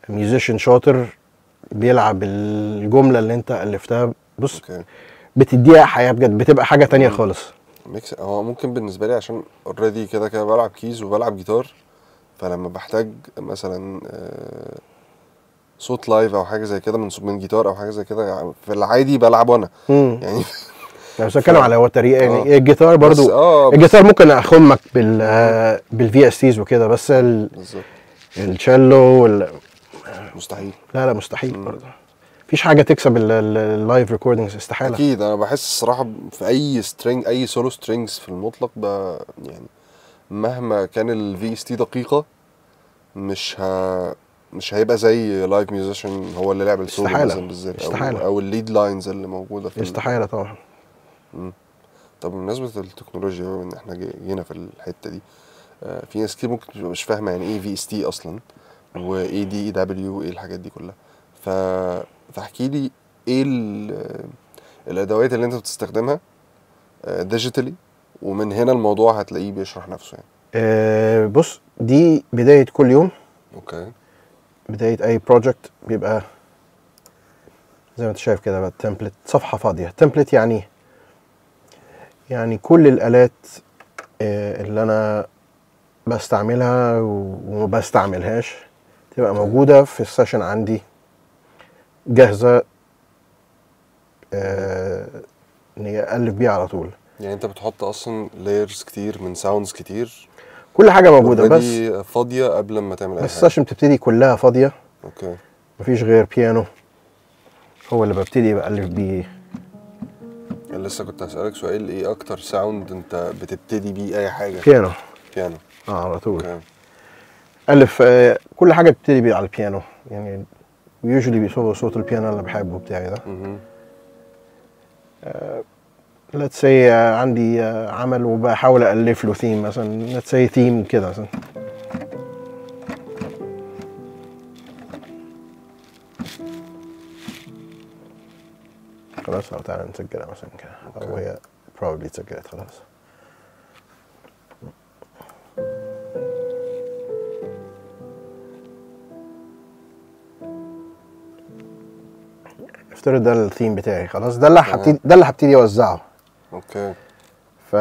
ميوزيشن شاطر بيلعب الجمله اللي انت الفتها. بص بتديها حياه بجد، بتبقى حاجه تانية خالص. هو ممكن بالنسبه لي عشان اوريدي كده بلعب كيز وبلعب جيتار، فلما بحتاج مثلا صوت لايف او حاجه زي كده من جيتار او حاجه زي كده، في العادي بلعب وانا يعني. انا بس بتكلم على هو طريقه يعني الجيتار برضو. الجيتار ممكن اخمك بالفي اس تيز وكده، بس بالظبط الشيلو مستحيل. لا مستحيل برضو. مفيش حاجه تكسب اللايف ريكوردنجز، استحاله. اكيد. انا بحس الصراحه في اي سولو سترينجز في المطلق يعني مهما كان الفي اس تي دقيقه مش هيبقى زي لايف ميوزيشن هو اللي لعب السولو مثلا بالذات، او الليد لاينز اللي موجوده في استحاله طبعا. طب بمناسبه التكنولوجيا ان احنا جينا في الحته دي، في ناس كتير ممكن تبقى مش فاهمه يعني ايه في اس تي اصلا، وايه دي اي دبليو، وايه الحاجات دي كلها. فاحكي لي ايه الادوات اللي انت بتستخدمها ديجيتالي، ومن هنا الموضوع هتلاقيه بيشرح نفسه يعني. بص، دي بدايه كل يوم. اوكي. بدايه اي بروجكت بيبقى زي ما انت شايف كده بقى تمبلت، صفحه فاضيه. تمبلت يعني كل الالات اللي انا بستعملها وما بستعملهاش تبقى موجوده في السيشن عندي جاهزه اني الف بيها على طول. يعني انت بتحط اصلا لايرز كتير من ساوندز كتير، كل حاجه موجوده بس فاضيه قبل ما تعمل اي حاجه. السيشن بتبتدي كلها فاضيه. اوكي. مفيش غير بيانو هو اللي ببتدي بألف بيه. لسه كنت هسألك سؤال، ايه اكتر ساوند انت بتبتدي بيه اي حاجه؟ بيانو على طول. ألف كل حاجه بتبتدي بيه على البيانو. يعني يوجولي بيصور صوت البيانو اللي بحبه بتاعي ده. let's say عندي عمل وبحاول ألف له ثيم مثلا. let's say ثيم كده مثلا. خلاص، او تعالى نسجلها مثلا كده، او هي probably اتسجلت خلاص. افترض ده الثيم بتاعي خلاص. ده اللي هبتدي اوزعه. اوكي. ف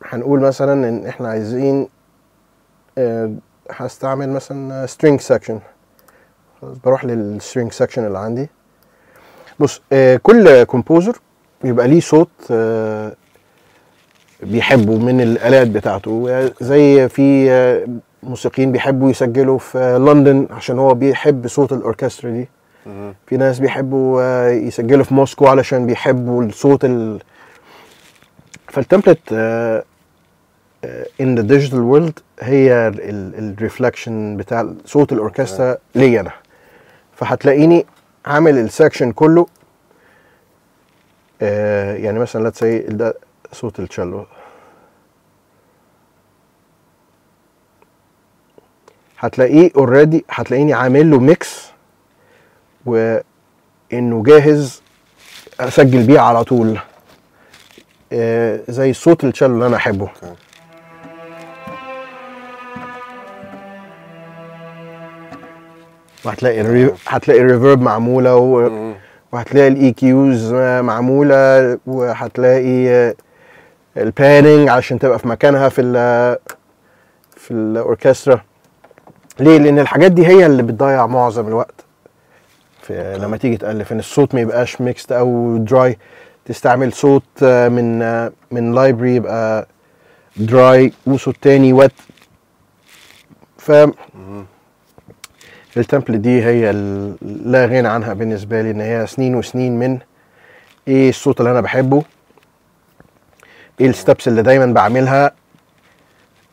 هنقول مثلا ان احنا عايزين هستعمل مثلا string section. خلاص، بروح للstring section اللي عندي. بص، كل كومبوزر بيبقى ليه صوت بيحبوا من الآلات بتاعته. زي في موسيقيين بيحبوا يسجلوا في لندن عشان هو بيحب صوت الأوركسترا دي. في ناس بيحبوا يسجلوا في موسكو علشان بيحبوا الصوت فالتمبلت in the digital world هي الريفلكشن بتاع صوت الأوركسترا ليا أنا. فهتلاقيني عامل السكشن كله. يعني مثلا let's say ده صوت التشيلو، هتلاقيه اوريدي، هتلاقيني عامل له ميكس انه جاهز اسجل بيه على طول، زي صوت التشيلو اللي انا احبه. اوكي. هتلاقي الريفيرب معموله وهتلاقي الاي كيوز معموله، وهتلاقي الباننج عشان تبقى في مكانها في الاوركسترا. ليه؟ لان الحاجات دي هي اللي بتضيع معظم الوقت لما تيجي تألف، ان الصوت ما يبقاش ميكست او دراي. تستعمل صوت من لايبرري يبقى دراي، وصوت تاني وات. ف التمبلت دي هي لا غنى عنها بالنسبه لي، ان هي سنين وسنين من ايه الصوت اللي انا بحبه، ايه الستبس اللي دايما بعملها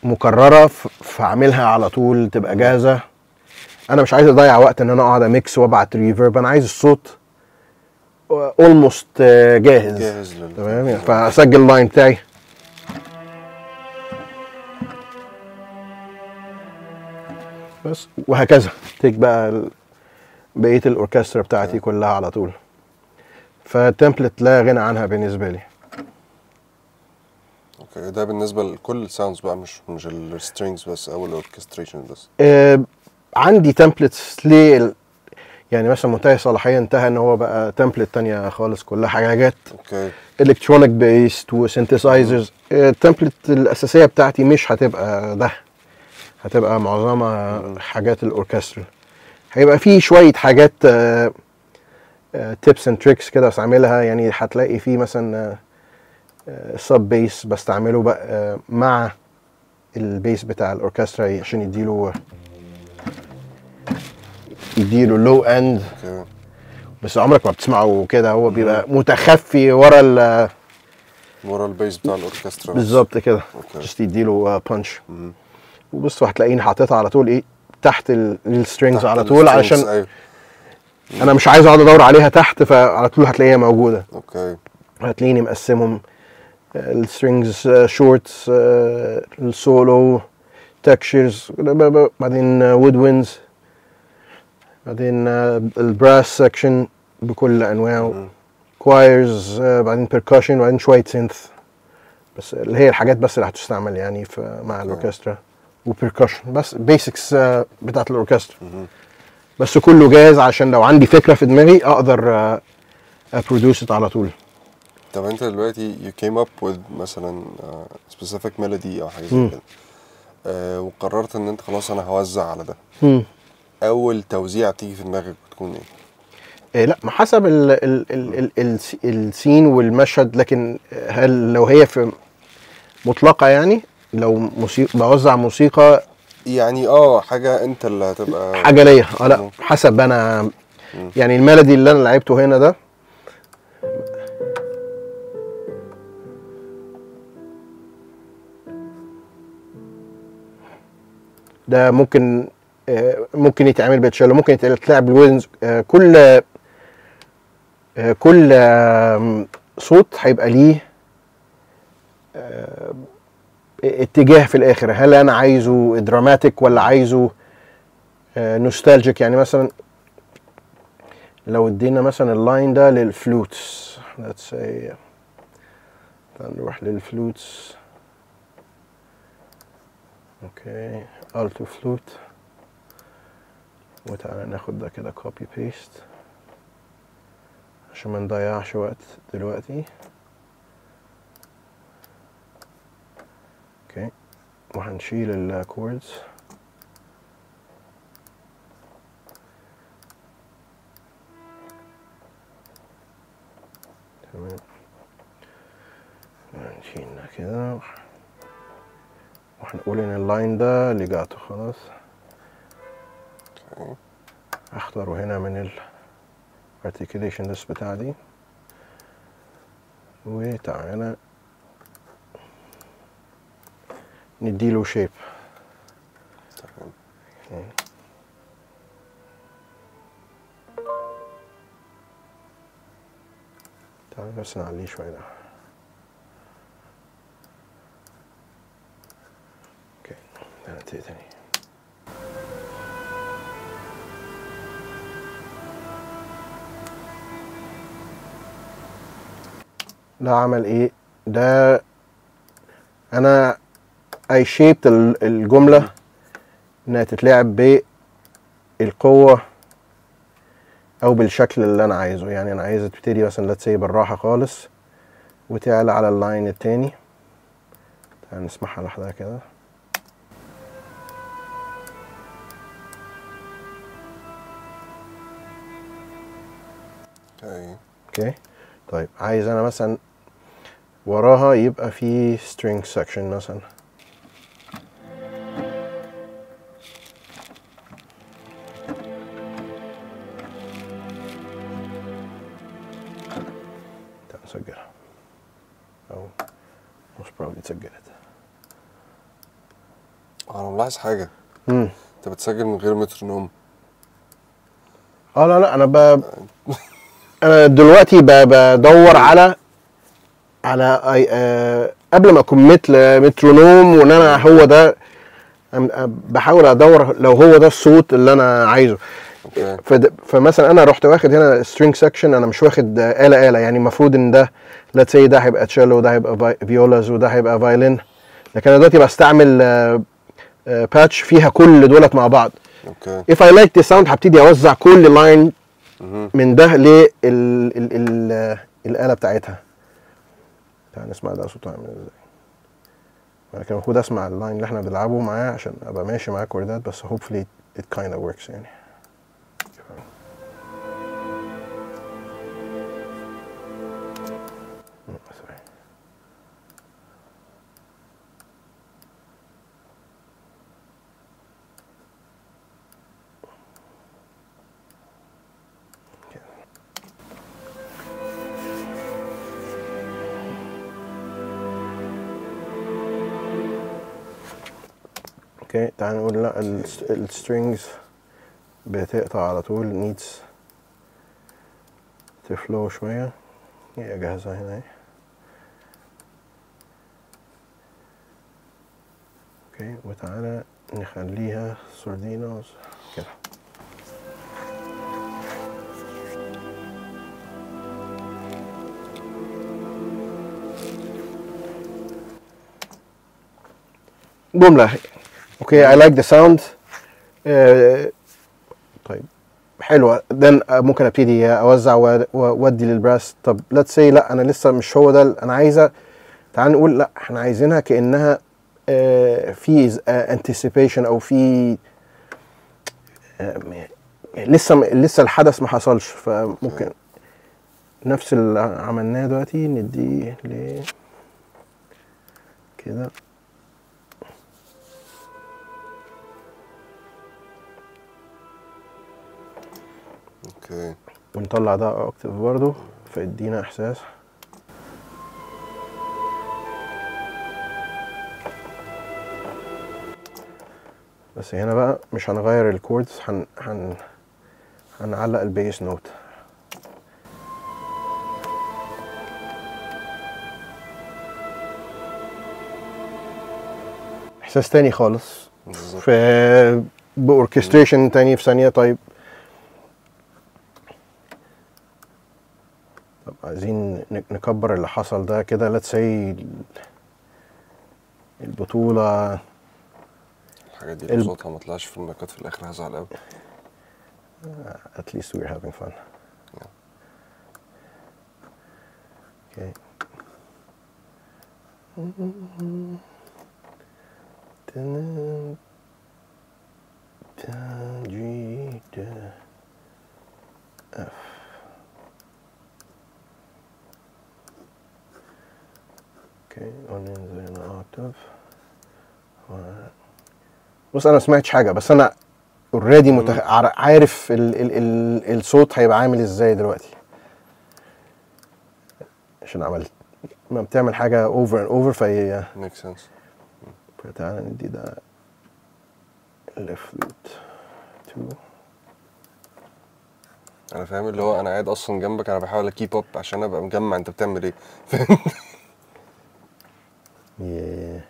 مكرره، فاعملها على طول تبقى جاهزه. انا مش عايز اضيع وقت ان انا اقعد اميكس وابعت ريفيرب، انا عايز الصوت اولموست جاهز تمام يعني. فاسجل اللاين بتاعي بس، وهكذا تيك بقى بقيه الاوركسترا بتاعتي كلها على طول. فالتمبلت لا غنى عنها بالنسبه لي. اوكي، ده بالنسبه لكل الساوندز بقى، مش السترينجز بس او الاوركستريشن بس. عندي تمبلتس يعني مثلا منتهي الصلاحيه انتهى ان هو بقى تمبلت تانية خالص، كلها حاجات اوكي الكترونيك بيست وسينثسايزرز. التمبلت الاساسيه بتاعتي مش هتبقى ده، هتبقى معظمها حاجات الاوركسترا. هيبقى فيه شويه حاجات تيبس اند تريكس كده بستعملها، يعني هتلاقي فيه مثلا سب بيس بستعمله بقى مع البيس بتاع الاوركسترا عشان يديله لو اند. بس عمرك ما بتسمعه كده، هو بيبقى متخفي ورا البيس بتاع الاوركسترا بالظبط كده، جست يديله بانش. وبص هتلاقيني حاططها على طول ايه تحت السترينجز على طول، علشان أيوه. انا مش عايز اقعد ادور عليها تحت، فعلى طول هتلاقيها موجوده. اوكي. هتلاقيني مقسمهم السترينجز شورتس، السولو تكشرز، بعدين وود وينز، بعدين البراس سكشن بكل انواعه، كوايرز، بعدين بيركاشن، بعدين شويه سينث. بس اللي هي الحاجات بس اللي هتستعمل يعني مع الاوركسترا، وبيركاشن بس بيسكس بتاعت الاوركسترا. بس كله جاهز عشان لو عندي فكره في دماغي اقدر ابرودوس على طول. طب انت دلوقتي you came up with مثلا specific melody او حاجه زي كده، وقررت ان انت خلاص انا هوزع على ده. اول توزيع تيجي في دماغك بتكون ايه؟ لا، ما حسب السين والمشهد. لكن هل لو هي في مطلقه، يعني لو موسيقى بوزع موسيقى يعني حاجه انت اللي هتبقى حاجه ليا، لا حسب انا يعني الميلودي اللي انا لعبته هنا ده ممكن يتعمل بتشيلو، ممكن يتلعب بالوينز. كل صوت هيبقى ليه اتجاه في الاخر. هل انا عايزه دراماتيك ولا عايزه نوستالجيك؟ يعني مثلا لو ادينا مثلا اللاين ده للفلوتس، let's say نروح للفلوتس. اوكي، التو فلوت، وتعالى ناخد ده كده كوبي بيست عشان ما نضيعش وقت دلوقتي. اوكي، وهنشيل الكوردز. تمام، هنشيلنا كده وهنقول ان اللاين ده ليجاتو خلاص. اختاره هنا من الارتيكيوليشن ليست بتاع دي، وتعالى نديله شيب. تعالى بس نعليه شويه ده. اوكي، نبتدي تاني. ده عمل ايه؟ ده انا اي شيبت الجمله انها تتلعب بالقوه او بالشكل اللي انا عايزه. يعني انا عايزه تبتدي مثلا let's say بالراحه خالص وتعلى على اللاين التاني. تعال نسمعها لوحدها كده. اوكي. طيب عايز انا مثلا وراها يبقى في string section مثلا. تعال نسجلها او most probably اتسجلت. انا ملاحظ حاجه، انت بتسجل من غير مترونوم. لا انا دلوقتي بدور على قبل ما اكمت لمترونوم وان انا هو ده بحاول ادور لو هو ده الصوت اللي انا عايزه. فمثلا انا رحت واخد هنا string section، انا مش واخد آلة يعني المفروض ان ده let's say ده هيبقى تشيلو وده هيبقى فيولاز وده هيبقى فايلين، لكن انا دلوقتي بستعمل باتش فيها كل دولت مع بعض. if I like the sound هبتدي اوزع كل لاين من ده الآلة بتاعتها. تعال نسمع ده صوته عامل ازاي. انا كان المفروض اسمع اللاين اللي احنا بنلعبه معاه عشان ابقى ماشي معاه كوردات، بس hopefully it kind of works يعني. اوكي تعال نقول لا السترينجز بتقطع على طول، needs تفلو شوية. هي جاهزة هنا اهي. اوكي وتعالى نخليها سوردينوز كده. جملة اوكي I like the sound. طيب حلوة. then ممكن ابتدي اوزع وادي للبراس. طب let's say لا انا لسه مش هو ده انا عايزة. تعال نقول لا احنا عايزينها كأنها في anticipation او في لسه الحدث ما حصلش، فممكن نفس اللي عملناه دلوقتي نديه كده. اوكي ونطلع ده اوكتيف برضه فيدينا احساس. بس هنا بقى مش هنغير الكوردز، هنعلق البيس نوت. احساس تاني خالص في باوركستريشن تاني في ثانيه. طيب عايزين نكبر اللي حصل ده كده. let's say البطوله الحاجات دي لو صوتها ما طلعش في المايكات في الاخر هزعل قوي. at least we're having fun. Okay. G F. اوكي وننزل هنا اوكتاف. بص انا ما سمعتش حاجه، بس انا اوريدي عارف الصوت هيبقى عامل ازاي دلوقتي، عشان عملت ما بتعمل حاجه اوفر اند اوفر فهي ميك سنس. فتعالى ندي ده لفلوت 2. انا فاهم اللي هو انا قاعد اصلا جنبك، انا بحاول اكيب اب عشان ابقى مجمع انت بتعمل ايه. yeah.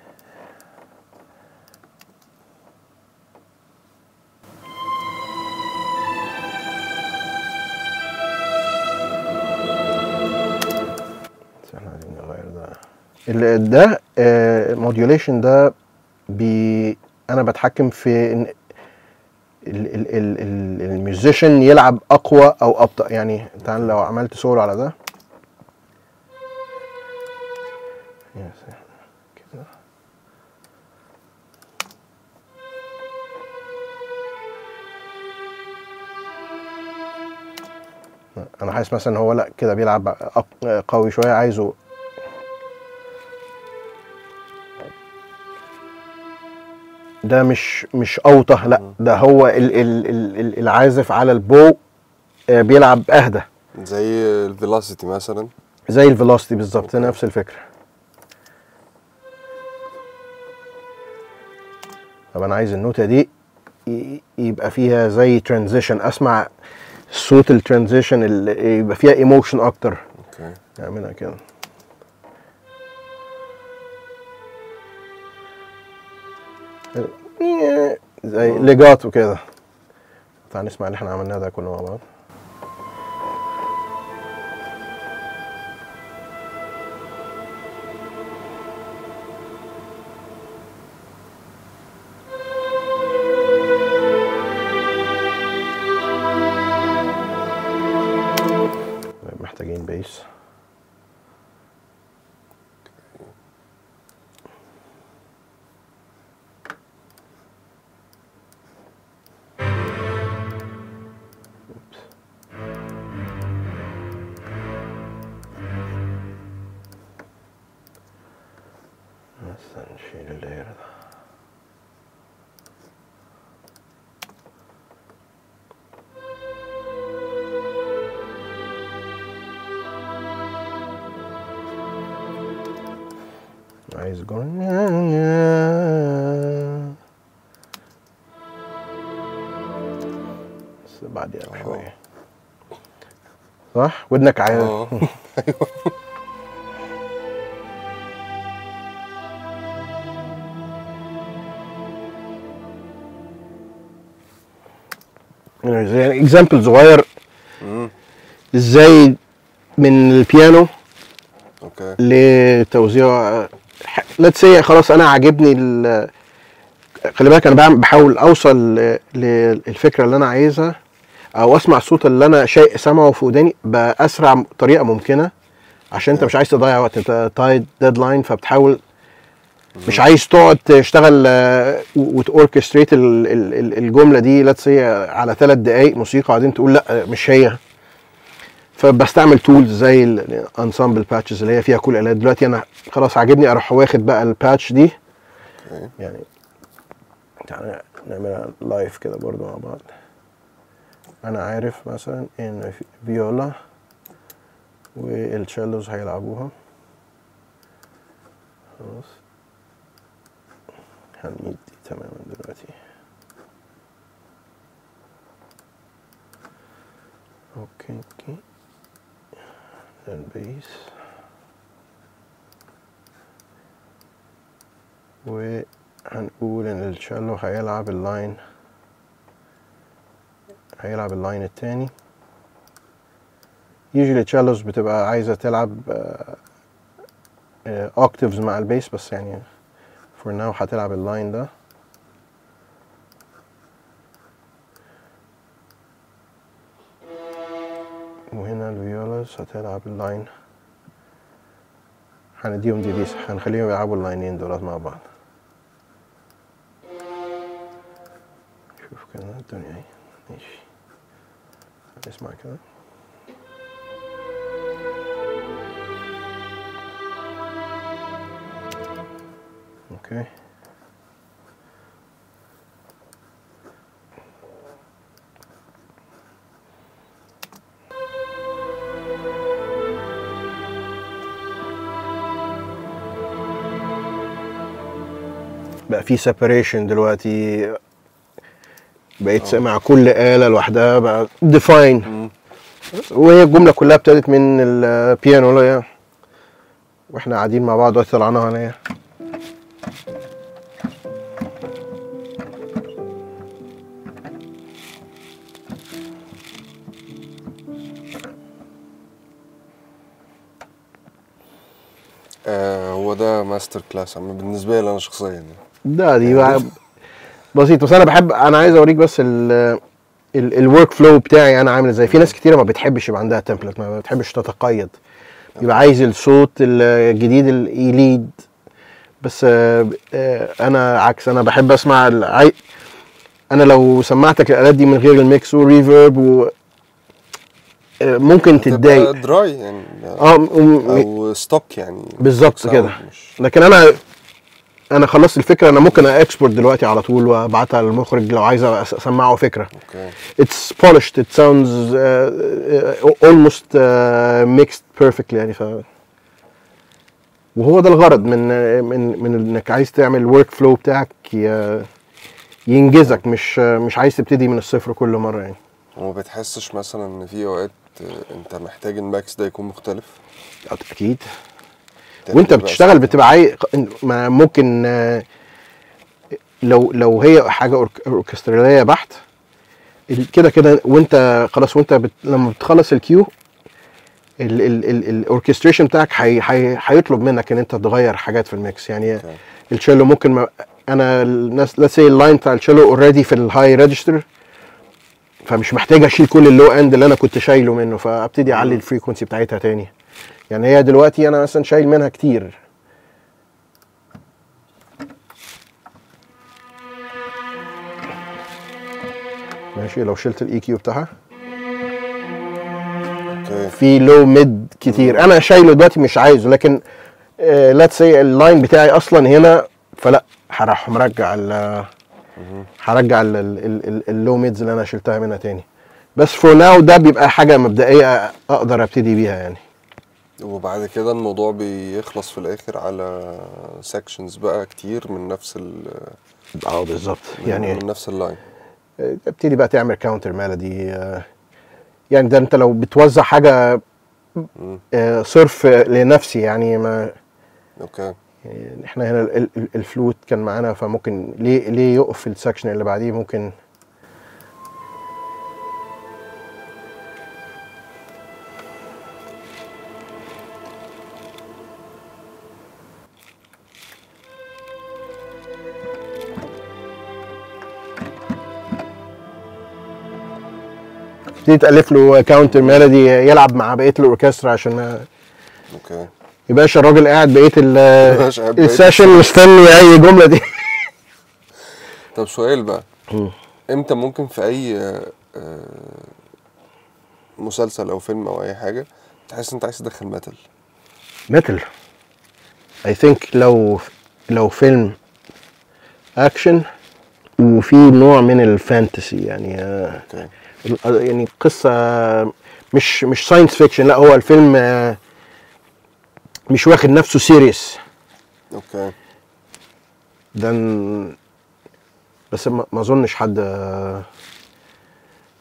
احنا عايزين ده موديوليشن ده انا بتحكم في ان الميوزيشن يلعب اقوى او ابطأ. يعني تعال لو عملت سولو على ده كده، انا حاسس مثلا هو لا كده بيلعب قوي شويه، عايزه ده مش اوطى، لا ده هو العازف على البو بيلعب اهدى، زي الفيلوسيتي مثلا. زي الفيلوسيتي بالظبط، نفس الفكره. طب انا عايز النوتة دي يبقى فيها زي ترانزيشن، اسمع صوت الترانزيشن اللي يبقى فيها ايموشن اكتر. اوكي نعملها كده. زي ليجاتو كده. تعال نسمع اللي احنا عملناه ده كله مع بعض. محتاجين بيس. بس نشيل اللاير ده. عايز جون بس بعدين شوية، صح؟ ودنك عايز ايوه. زي اكزامبل صغير ازاي من البيانو اوكي لتوزيع. ليتس سي خلاص انا عاجبني خلي بالك انا بحاول اوصل للفكره اللي انا عايزها، او اسمع الصوت اللي انا سامعه في وداني باسرع طريقه ممكنه، عشان انت مش عايز تضيع وقت، انت تايد ديدلاين، فبتحاول مش عايز تقعد تشتغل وتوركستريت الجمله دي ليتس سي على 3 دقائق موسيقى وبعدين تقول لا مش هي. فبستعمل تولز زي الانسامبل باتشز اللي هي فيها كل الالات. دلوقتي انا خلاص عاجبني اروح واخد بقى الباتش دي يعني. تعالى نعملها لايف كده برضو مع بعض. انا عارف مثلا ان فيولا والتشيلوز هيلعبوها، خلاص هنميد دي تماما دلوقتي. اوكي البيس، وهنقول ان التشيلو هيلعب اللاين التاني. يجي التشيلوز بتبقى عايزة تلعب اوكتيفز مع البيس، بس يعني فور ناو هتلعب اللاين ده. وهنا الفيولاز هتلعب اللاين، هنديهم دي بيس، هنخليهم يلعبوا اللاينين دولت مع بعض. شوف كده الدنيا اهي ماشي. اسمع كده. اوكي بقى في سيبريشن دلوقتي، بقيت سامع كل آلة لوحدها بقى ديفاين، وهي الجملة كلها ابتدت من البيانو اللي واحنا قاعدين مع بعض دلوقتي طلعناها عليها. هو هو ده ماستر كلاس بالنسبه لي انا شخصيا يعني. دي بقى بسيط. بس انا عايز اوريك بس الورك فلو بتاعي انا عامل ازاي. في ناس كتيره ما بتحبش يبقى عندها تمبلت، ما بتحبش تتقيد، يبقى عايز الصوت الجديد يليد. بس انا عكس، انا بحب اسمع انا لو سمعتك الالات دي من غير الميكس وريفيرب ممكن تتضايق دراي يعني او ستوك يعني بالظبط كده. لكن انا خلصت الفكره، انا ممكن اكسبورت دلوقتي على طول وابعتها للمخرج لو عايز اسمعه فكره. It's polished, it sounds almost mixed perfectly يعني. وهو ده الغرض من انك عايز تعمل ورك فلو بتاعك ينجزك، مش عايز تبتدي من الصفر كل مره يعني. وما بتحسش مثلا ان في اوقات انت محتاج الماكس ده يكون مختلف؟ اكيد. وانت بتشتغل بتبقى عايز ممكن لو هي حاجه اوركستراليه بحت كده وانت خلاص، لما بتخلص الكيو الاوركستريشن بتاعك هيطلب منك ان انت تغير حاجات في الميكس يعني. الشيلو ممكن انا الناس let's say اللاين بتاع الشيلو اوريدي في الهاي ريجستر، فمش محتاج اشيل كل اللو اند اللي انا كنت شايله منه، فابتدي اعلي الفريكونسي بتاعتها تاني يعني. هي دلوقتي انا مثلا شايل منها كتير. ماشي، لو شلت الاي كيو بتاعها في لو ميد كتير انا شايله دلوقتي مش عايزه، لكن ليتس سي اللاين بتاعي اصلا هنا، فلا هروح هرجع اللو ميدز اللي انا شلتها منها تاني. بس فور ناو ده بيبقى حاجه مبدئيه اقدر ابتدي بيها يعني. وبعد كده الموضوع بيخلص في الاخر على سيكشنز بقى كتير من نفس بالظبط يعني، من نفس اللاين. ابتدي بقى تعمل كاونتر ميلودي يعني. ده انت لو بتوزع حاجه صرف لنفسي يعني، ما اوكي يعني احنا هنا الفلوت كان معانا، فممكن ليه يقف في السكشن اللي بعديه. ممكن تبتدي تألف له كاونتر ميلودي يلعب مع بقيه الاوركسترا عشان اوكي يبقاش الراجل قاعد بقيه السيشن مستني اي جمله دي. طب سؤال بقى، امتى ممكن في اي مسلسل او فيلم او اي حاجه تحس انت عايز تدخل ميتال؟ I think لو فيلم اكشن وفي نوع من الفانتسي يعني يعني قصه مش ساينس فيكشن، لا هو الفيلم مش واخد نفسه سيريس. اوكي. بس ما اظنش حد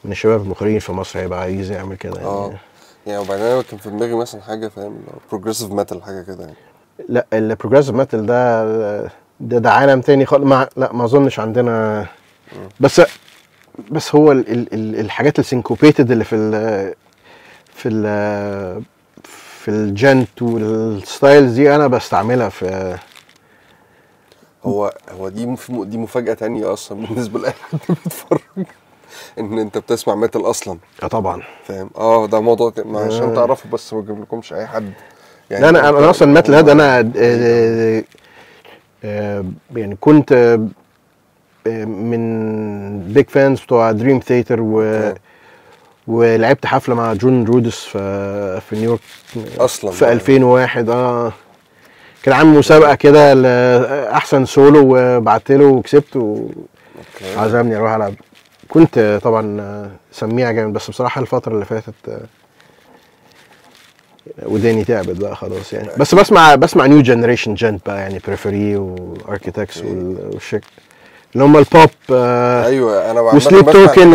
من الشباب المخرجين في مصر هيبقى عايز يعمل كده يعني. يعني وبعدين انا كان في دماغي مثلا حاجه فاهم بروجريسيف ميتال حاجه كده يعني. لا البروجريسيف ميتال ده عالم تاني خالص. لا ما اظنش عندنا. بس هو الحاجات السينكوبيتد اللي في الجنت والستايلز دي انا بستعملها في هو دي مفاجأة تانية اصلا بالنسبة لاي حد بيتفرج ان انت بتسمع ميتال اصلا. طبعا فاهم. ده موضوع عشان تعرفوا، بس ما اجيب لكمش اي حد يعني. لا انا اصلا الميتال هذا انا يعني كنت من بيج فانز بتوع دريم ثياتر ولعبت حفله مع جون رودس في نيويورك اصلا في 2001. كان عامل مسابقه كده لاحسن سولو وبعت له وكسبت وعزمني اروح العب. كنت طبعا سميع جامد، بس بصراحه الفتره اللي فاتت وداني تعبت بقى خلاص يعني. بس بسمع نيو جنريشن جنت بقى يعني، بريفري واركيتكتس والشيك اللي هم البوب. ايوه انا وسليب توكن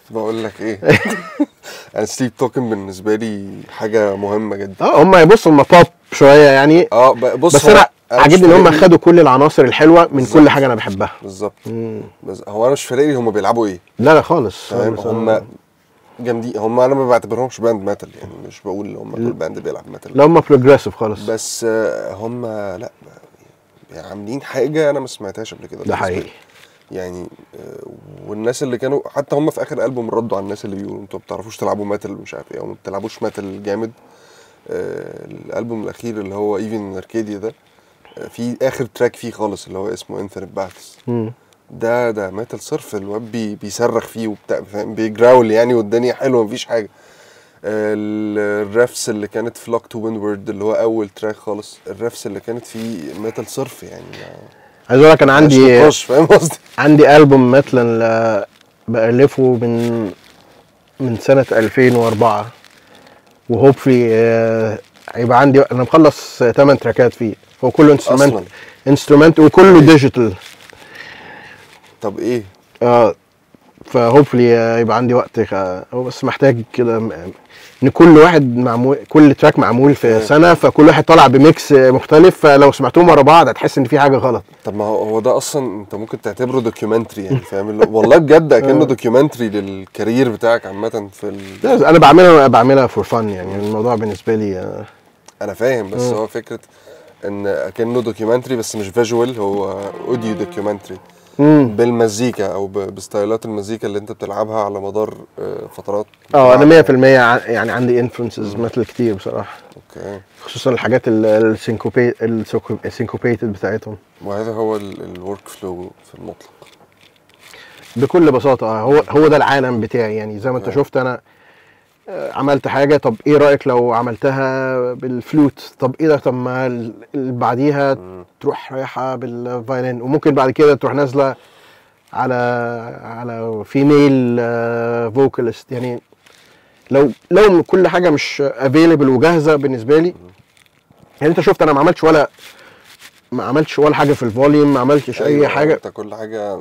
بقول لك ايه. انا سليب توكن بالنسبه لي حاجه مهمه جدا. هم يبصوا هم بوب شويه يعني. بس انا عاجبني ان هم خدوا كل العناصر الحلوه من بالزبط. كل حاجه انا بحبها بالظبط. بس هو انا مش فارق لي هم بيلعبوا ايه. لا خالص. هم جامدين هم. انا ما بعتبرهمش باند ميتال يعني، مش بقول هم كل باند بيلعب ميتال، لا هم بروجريسيف خالص. بس هم لا يعني عاملين حاجه انا ما سمعتهاش قبل كده ده حقيقي يعني. والناس اللي كانوا حتى هم في اخر ألبوم ردوا على الناس اللي بيقولوا انتوا ما بتعرفوش تلعبوا ميتال مش عارف ايه، او ما بتلعبوش ميتال جامد. الألبوم الاخير اللي هو ايفن اركاديا ده، في اخر تراك فيه خالص اللي هو اسمه انفينيت باثس، ده ميتال صرف. الواد بيصرخ فيه وبتاع، بيجراول يعني، والدنيا حلوه مفيش حاجه. الرفس اللي كانت في لوك تو ويندورد اللي هو اول تراك خالص، الرفس اللي كانت فيه ميتال صرف يعني. عايز اقول لك انا عندي فاهم قصدي؟ عندي ألبوم ميتال بألفه من سنة 2004 وهوبفلي هيبقى عندي. انا مخلص 8 تراكات فيه، هو كله انسترومنت وكله ديجيتال. طب ايه؟ فهوبفلي يبقى عندي وقت. هو بس محتاج كده ان كل واحد معمول، كل تراك معمول في سنه، فكل واحد طالع بميكس مختلف، فلو سمعتوهم ورا بعض هتحس ان في حاجه غلط. طب ما هو ده اصلا انت ممكن تعتبره دوكيومنتري يعني، فاهم؟ والله بجد اكنه دوكيومنتري للكارير بتاعك عامه في انا بعملها فور فن يعني. الموضوع بالنسبه لي انا فاهم، بس هو فكره ان اكنه دوكيومنتري بس مش فيجوال، هو اوديو دوكيومنتري بالمزيكا او بستايلات المزيكا اللي انت بتلعبها على مدار فترات. انا 100% يعني عندي انفلونسز ميتال كتير بصراحه. اوكي. خصوصا الحاجات السينكوبيتد بتاعتهم. وهذا هو الورك فلو في المطلق بكل بساطه. هو ده العالم بتاعي يعني. زي ما انت شفت انا عملت حاجه، طب ايه رايك لو عملتها بالفلوت؟ طب ايه ده؟ طب ما اللي بعديها تروح رايحه بالفايلين، وممكن بعد كده تروح نازله على فيميل فوكاليست يعني. لو كل حاجه مش افيلبل وجاهزه بالنسبه لي يعني. انت شفت انا ما عملتش ولا حاجه في الفوليوم، ما عملتش اي حاجه. انت كل حاجه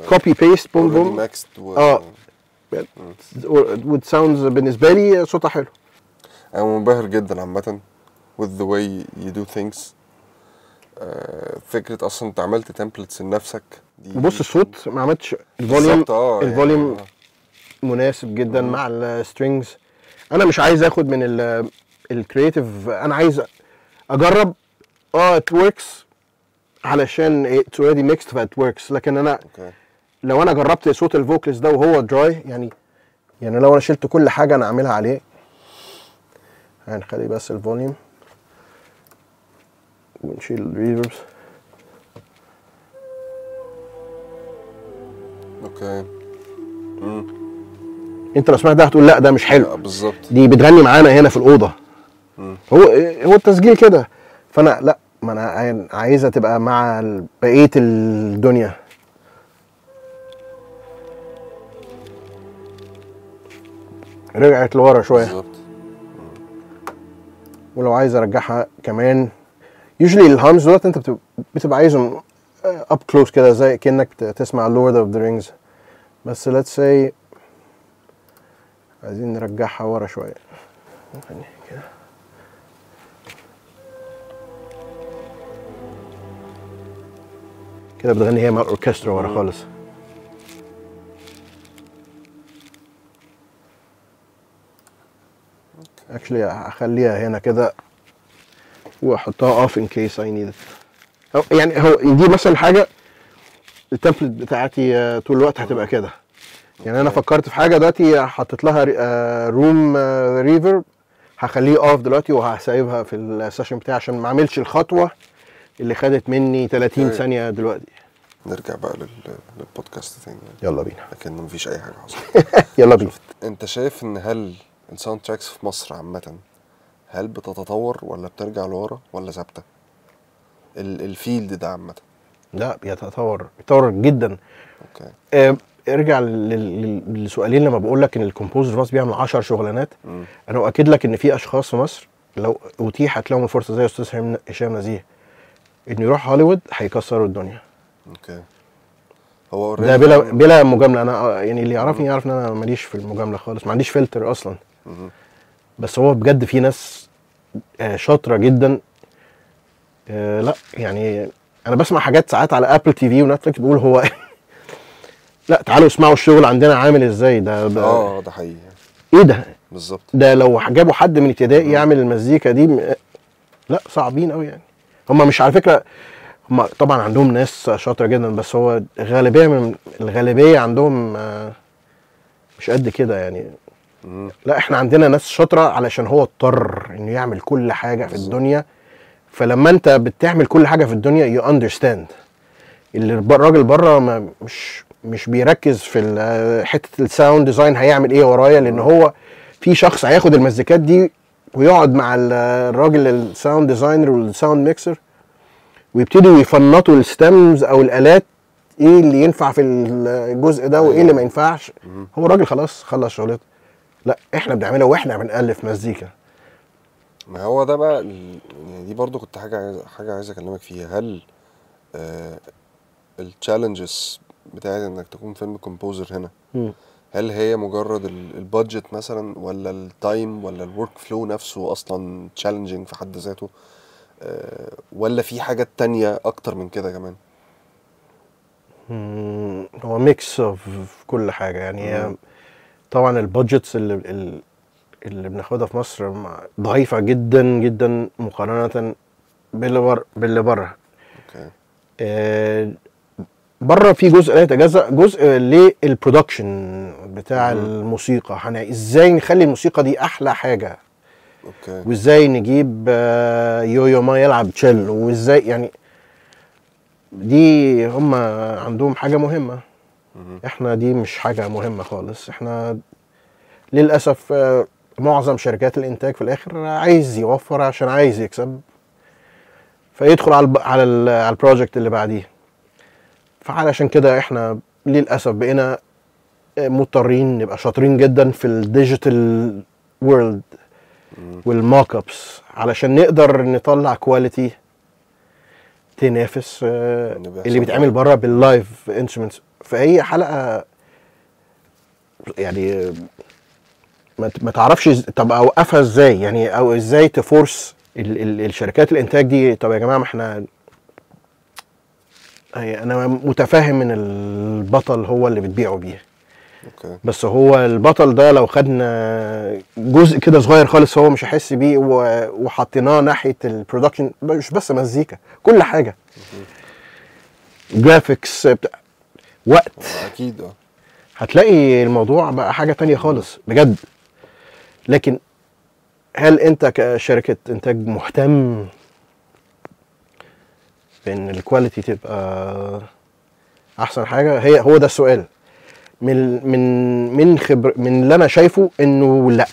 كوبي بيست بوم بوم with sounds بالنسبه لي صوتها حلو. انا منبهر جدا عامه with the way you do things. فكره اصلا انت عملت تمبلتس لنفسك دي. بص الصوت ما عملتش الفوليوم. الفوليوم يعني مناسب جدا مع السترينجز. انا مش عايز اخد من الكرييتيف، انا عايز اجرب it works علشان it's already mixed فات works. لكن انا لو انا جربت صوت الفوكلز ده وهو دراي يعني لو انا شلت كل حاجه انا اعملها عليه، هنخلي بس الفوليوم ونشيل الريفربس. اوكي. انت لو سمعت ده هتقول لا ده مش حلو. بالظبط. دي بتغني معانا هنا في الاوضه. هو التسجيل كده. فانا لا، ما انا عايزها تبقى مع بقيه الدنيا. رجعت لورا شويه بالظبط. ولو عايز ارجعها كمان، يوجولي الهامز دول انت بتبقى عايزهم اب كلوز كده، زي كأنك تسمع لورد اوف ذا رينجز. بس let's say عايزين نرجعها ورا شويه كده. كده بتغني هي مع الاوركسترا ورا خالص. اكشلي هخليها هنا كده واحطها off in case I need it. يعني هو دي مثلا حاجه التمبلت بتاعتي طول الوقت هتبقى كده يعني. انا فكرت في حاجه دلوقتي حطيت لها روم ريفرب، هخليه اوف دلوقتي وهسيبها في السيشن بتاعي عشان ما اعملش الخطوه اللي خدت مني 30 ثانيه دلوقتي. نرجع بقى للبودكاست تاني. يلا بينا. لكن مفيش اي حاجه حصلت. يلا بينا. انت شايف ان هل الساوند تراكس في مصر عامه هل بتتطور ولا بترجع لورا ولا ثابته؟ الفيلد ده عامه. لا بيتطور جدا. اوكي. ارجع للسؤالين لما بقول لك ان الكومبوزر في مصر بيعمل 10 شغلانات. انا اؤكد لك ان في اشخاص في مصر لو اتيحت لهم الفرصه زي استاذ هشام نزيه انه يروح هوليوود هيكسروا الدنيا. اوكي. هو ده بلا مجامله. انا يعني اللي يعرفني يعرف ان انا ماليش في المجامله خالص، ما عنديش فلتر اصلا. بس هو بجد في ناس شاطره جدا. لا يعني انا بسمع حاجات ساعات على ابل تي في ونتفليكس بقول هو لا تعالوا اسمعوا الشغل عندنا عامل ازاي. ده ده حقيقي. ايه ده؟ بالظبط. ده لو جابوا حد من ابتدائي يعمل المزيكا دي لا صعبين قوي يعني. هم مش على فكره، هم طبعا عندهم ناس شاطره جدا، بس هو الغالبيه عندهم مش قد كده يعني. لا احنا عندنا ناس شاطره علشان هو اضطر انه يعمل كل حاجه في الدنيا. فلما انت بتعمل كل حاجه في الدنيا يو اندرستاند. الراجل بره مش بيركز في حته الساوند ديزاين هيعمل ايه ورايا، لان هو في شخص هياخد المزيكات دي ويقعد مع الراجل الساوند ديزاينر والساوند ميكسر ويبتدوا يفنطوا الستمز او الالات، ايه اللي ينفع في الجزء ده وايه اللي ما ينفعش. هو الراجل خلاص خلص شغلته. لا احنا بنعملها واحنا بنألف مزيكا. ما هو ده بقى يعني دي برضو كنت حاجه عايز اكلمك فيها. هل التشالنجز بتاعت انك تكون فيلم كومبوزر هنا، هل هي مجرد البادجت مثلا، ولا التايم، ولا الورك فلو نفسه اصلا تشالنجينج في حد ذاته، ولا في حاجات تانية اكتر من كده كمان؟ هو ميكس اوف كل حاجه يعني. طبعا البادجتس اللي بناخدها في مصر ضعيفه جدا جدا مقارنه باللي بره. اوكي. بره في جزء لا يتجزأ، جزء للبرودكشن بتاع الموسيقى. ازاي نخلي الموسيقى دي احلى حاجه. اوكي. وازاي نجيب يويو ما يلعب تشيل، وازاي يعني دي هم عندهم حاجه مهمه. احنا دي مش حاجه مهمه خالص. احنا للاسف معظم شركات الانتاج في الاخر عايز يوفر عشان عايز يكسب، فيدخل على البروجكت اللي بعديه. فعلشان كده احنا للاسف بقينا مضطرين نبقى شاطرين جدا في الديجيتال وورلد والموك ابس علشان نقدر نطلع كواليتي تنافس اللي بيتعمل بره باللايف انسترومنتس. فهي حلقه يعني ما تعرفش طب اوقفها ازاي يعني، او ازاي تفورس الشركات الانتاج دي. طب يا جماعه ما احنا انا متفاهم ان البطل هو اللي بتبيعه بيه. اوكي. بس هو البطل ده لو خدنا جزء كده صغير خالص هو مش هيحس بيه، وحطيناه ناحيه البرودكشن، مش بس مزيكا، كل حاجه، جرافيكس، وقت، اكيد هتلاقي الموضوع بقى حاجه تانية خالص بجد. لكن هل انت كشركه انتاج مهتم بان الكواليتي تبقى احسن حاجه؟ هو ده السؤال. من اللي انا شايفه انه لا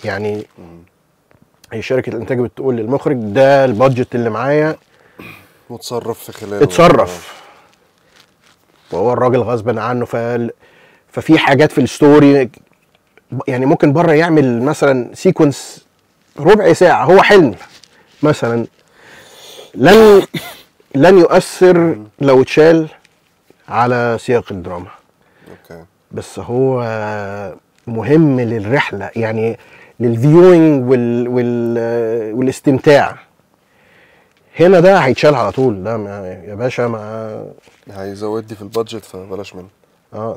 يعني. هي شركه الانتاج بتقول للمخرج ده البادجت اللي معايا متصرف في خلاله، اتصرف. وهو الراجل غصبا عنه. ففي حاجات في الستوري يعني ممكن بره يعمل مثلا سيكونس ربع ساعه، هو حلم مثلا، لن يؤثر لو اتشال على سياق الدراما. اوكي. بس هو مهم للرحله يعني، للفيوينج والاستمتاع. هنا ده هيتشال على طول، ده يا باشا ما هيزود لي في البادجت فبلاش منه.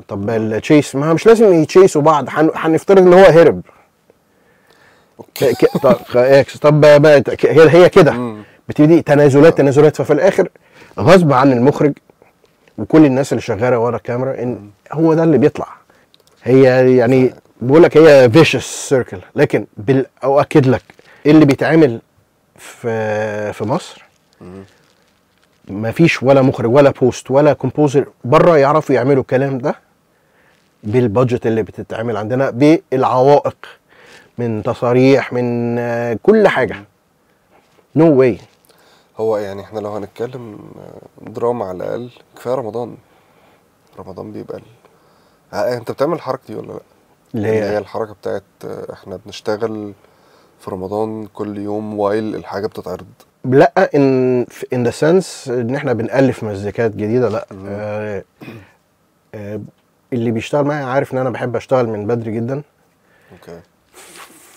طب التشيس ما مش لازم يتشيسوا بعض، هنفترض ان هو هرب. اوكي. طب بقى هي كده بتبتدي تنازلات. ففي الاخر غصب عن المخرج وكل الناس اللي شغاله ورا الكاميرا ان هو ده اللي بيطلع. هي يعني بقول لك هي فيشس سيركل. لكن اؤكد لك اللي بيتعمل في مصر ما فيش ولا مخرج ولا بوست ولا كومبوزر بره يعرفوا يعملوا الكلام ده بالبادجت اللي بتتعمل عندنا، بالعوائق من تصاريح من كل حاجه. نو واي. هو يعني احنا لو هنتكلم دراما على الاقل كفايه رمضان بيبقى انت بتعمل الحركه دي ولا لا؟ اللي هي الحركه بتاعت احنا بنشتغل في رمضان كل يوم وايل الحاجه بتتعرض. لا ان ذا سنس ان احنا بنألف مزيكات جديده، لا. اللي بيشتغل معايا عارف ان انا بحب اشتغل من بدري جدا. اوكي.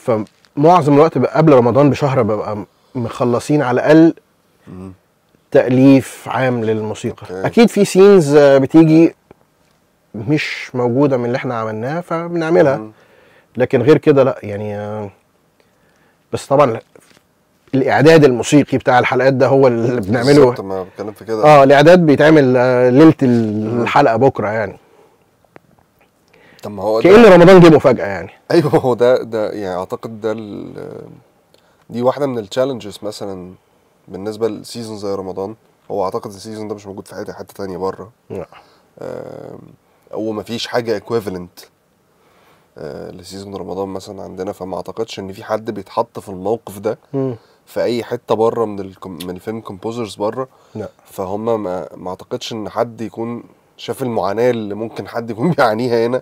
فمعظم الوقت قبل رمضان بشهر ببقى مخلصين على الاقل تأليف عام للموسيقى. أوكي. اكيد في سينز بتيجي مش موجوده من اللي احنا عملناه فبنعملها. لكن غير كده لا يعني. بس طبعا الاعداد الموسيقي بتاع الحلقات ده هو اللي بنعمله. بالظبط، ما بتكلم في كده. الاعداد بيتعمل ليله الحلقه بكره يعني. طب ما هو كأن رمضان جه مفاجاه يعني. ايوه، هو ده يعني اعتقد ده دي واحده من التشالنجز مثلا بالنسبه لسيزون زي رمضان. هو اعتقد السيزون ده مش موجود في حته تانية بره. لا. او مفيش حاجه ايكويفالنت لسيزون رمضان مثلا عندنا. فما اعتقدش ان في حد بيتحط في الموقف ده في اي حته بره من الفيلم كومبوزرز بره. لا. فهم ما اعتقدش ان حد يكون شاف المعاناه اللي ممكن حد يكون بيعانيها هنا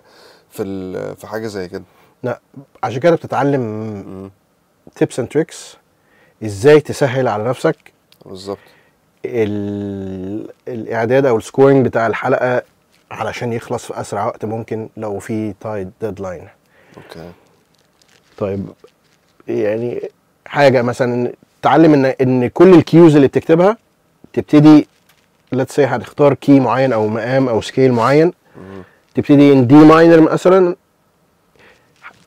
في حاجه زي كده. لا، عشان كده بتتعلم تيبس اند تريكس ازاي تسهل على نفسك بالظبط الاعداد او السكورينج بتاع الحلقه علشان يخلص في اسرع وقت ممكن لو في تايد ديدلاين. اوكي. طيب يعني حاجه مثلا تعلم ان كل الكيوز اللي بتكتبها تبتدي ليتس سي هتختار كي معين او مقام او سكيل معين، تبتدي ان دي ماينر مثلا،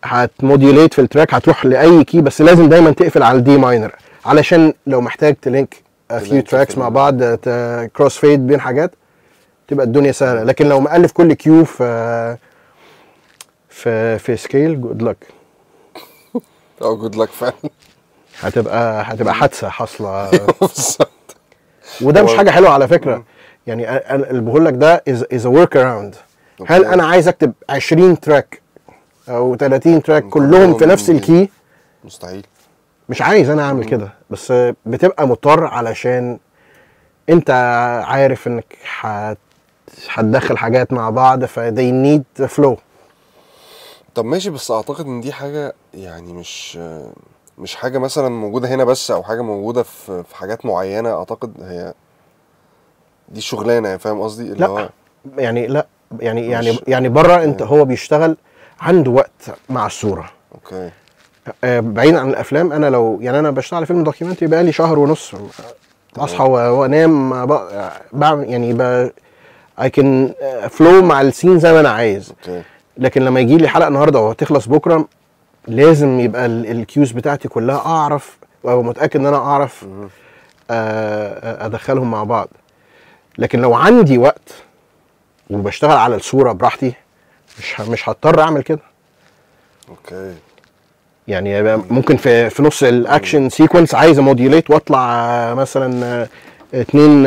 هتموديوليت في التراك هتروح لاي كي، بس لازم دايما تقفل على الدي ماينر علشان لو محتاج تلينك فيو تراكس مع بعض كروس فيد بين حاجات تبقى الدنيا سهله. لكن لو مؤلف كل كيو في سكيل جود لك او جود لك فعلا. هتبقى حادثه حاصله. بالظبط. وده مش حاجه حلوه على فكره. يعني اللي بقول لك ده از ا ورك اراوند. هل انا عايز اكتب 20 تراك او 30 تراك كلهم في نفس الكي؟ مستحيل. مش عايز انا اعمل كده، بس بتبقى مضطر علشان انت عارف انك هتدخل حاجات مع بعض ف they need flow. طب ماشي، بس اعتقد ان دي حاجه يعني مش حاجه مثلا موجوده هنا بس، او حاجه موجوده في حاجات معينه. اعتقد هي دي شغلانه يعني، فاهم قصدي؟ اللي هو يعني لا يعني بره انت هو بيشتغل عنده وقت مع الصوره. اوكي. بعيد عن الافلام، انا لو يعني انا بشتغل على فيلم دوكيومنتري بقالي شهر ونص، اصحى وانام بعمل يعني I can flow مع السين زي ما انا عايز. اوكي. لكن لما يجي لي حلقه النهارده وهتخلص بكره لازم يبقى الكيوز بتاعتي كلها اعرف وابقى متاكد ان انا اعرف ادخلهم مع بعض. لكن لو عندي وقت وبشتغل على الصوره براحتي مش هضطر اعمل كده. اوكي. يعني ممكن في نص الاكشن سيكونس عايز اموديوليت واطلع مثلا 2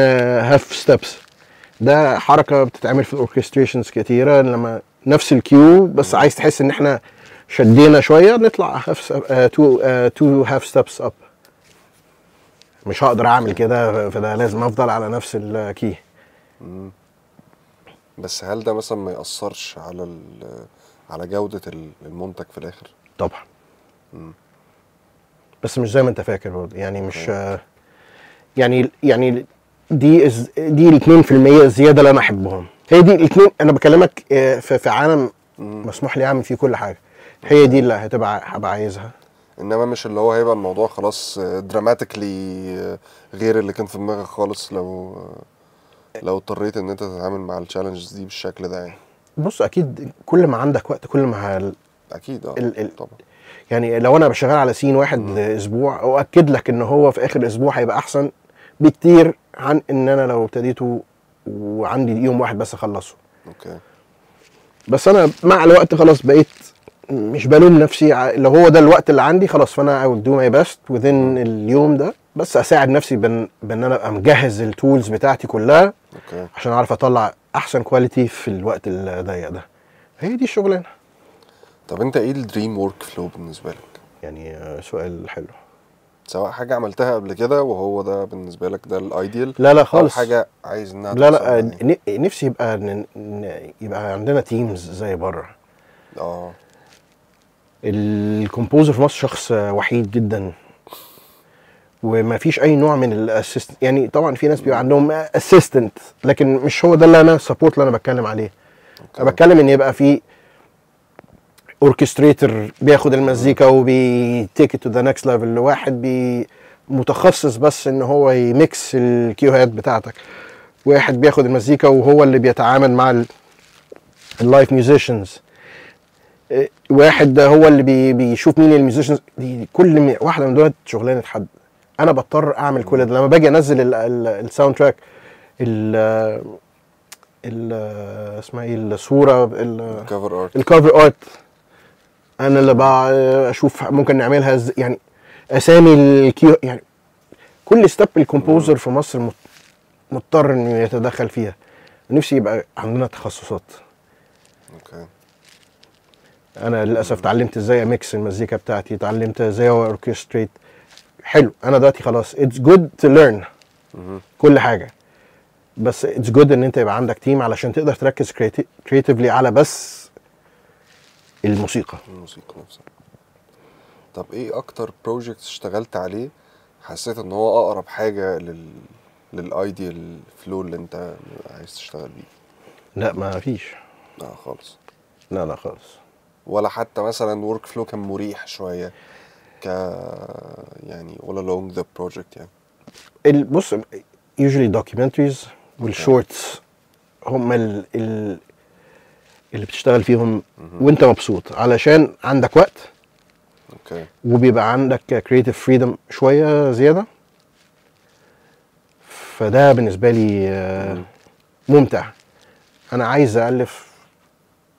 هاف ستيبس. ده حركه بتتعمل في الاوركستريشنز كتيره، لما نفس الكيو بس عايز تحس ان احنا شدينا شويه نطلع 2 هاف ستيبس اب. مش هقدر اعمل كده، فده لازم افضل على نفس الكي. بس هل ده مثلا ما يأثرش على جودة المنتج في الآخر؟ طبعا. بس مش زي ما انت فاكر برضه يعني. مش يعني دي ال 2% الزياده اللي انا احبهم. هي دي الاثنين انا بكلمك في عالم مسموح لي اعمل فيه كل حاجه. هي دي اللي هبقى عايزها. انما مش اللي هو هيبقى الموضوع خلاص دراماتيكلي غير اللي كان في دماغك خالص لو اضطريت ان انت تتعامل مع التشالنجز دي بالشكل ده يعني. بص اكيد كل ما عندك وقت كل ما اكيد طبعا. يعني لو انا بشتغل على سين واحد اسبوع اؤكد لك ان هو في اخر اسبوع هيبقى احسن بكتير عن ان انا لو ابتديته وعندي يوم واحد بس اخلصه. اوكي. بس انا مع الوقت خلاص بقيت مش بلوم نفسي. لو هو ده الوقت اللي عندي خلاص فانا I will do my best within اليوم ده، بس اساعد نفسي بان انا ابقى مجهز التولز بتاعتي كلها. اوكي. عشان اعرف اطلع احسن كواليتي في الوقت الضيق ده. هي دي الشغلانه. طب انت ايه الدريم ورك فلو بالنسبه لك؟ يعني سؤال حلو. سواء حاجه عملتها قبل كده وهو ده بالنسبه لك ده الايديال، لا خالص، او حاجه عايز انها لا نفسي يبقى عندنا تيمز زي بره. الكومبوزر في مصر شخص وحيد جدا وما فيش اي نوع من الاسيست. يعني طبعا في ناس بيبقى عندهم اسيستنت لكن مش هو ده اللي انا سبورت اللي انا بتكلم عليه. انا بتكلم ان يبقى في اوركستريتور بياخد المزيكا وبيتيك تو ذا نكست ليفل، واحد متخصص بس ان هو يميكس الكيوهات بتاعتك، واحد بياخد المزيكا وهو اللي بيتعامل مع اللايف ميوزيشنز. واحد ده هو اللي بيشوف مين الميوزيشنز دي، كل واحده من دول شغلانه حد. انا بضطر اعمل كل ده لما باجي انزل الساوند تراك، اسمها ايه الصوره، الكفر ارت، انا اللي اشوف ممكن نعملها يعني اسامي الكيو، يعني كل ستيب الكومبوزر في مصر مضطر انه يتدخل فيها. نفسي يبقى عندنا تخصصات. اوكي. انا للاسف اتعلمت ازاي اميكس المزيكا بتاعتي، اتعلمت ازاي اوركستريت. حلو، انا دلوقتي خلاص اتس جود تو ليرن كل حاجه، بس اتس جود ان انت يبقى عندك تيم علشان تقدر تركز كريتيفلي على بس الموسيقى نفسها. طب ايه اكتر بروجكت اشتغلت عليه حسيت ان هو اقرب حاجه للايديال فلو اللي انت عايز تشتغل بيه؟ لا ما فيش. لا خالص. لا خالص. ولا حتى مثلا ورك فلو كان مريح شويه يعني all along the project يعني؟ بص usually documentaries والشورتس هم اللي بتشتغل فيهم وانت مبسوط علشان عندك وقت. اوكي. وبيبقى عندك creative freedom شويه زياده، فده بالنسبه لي ممتع. انا عايز الف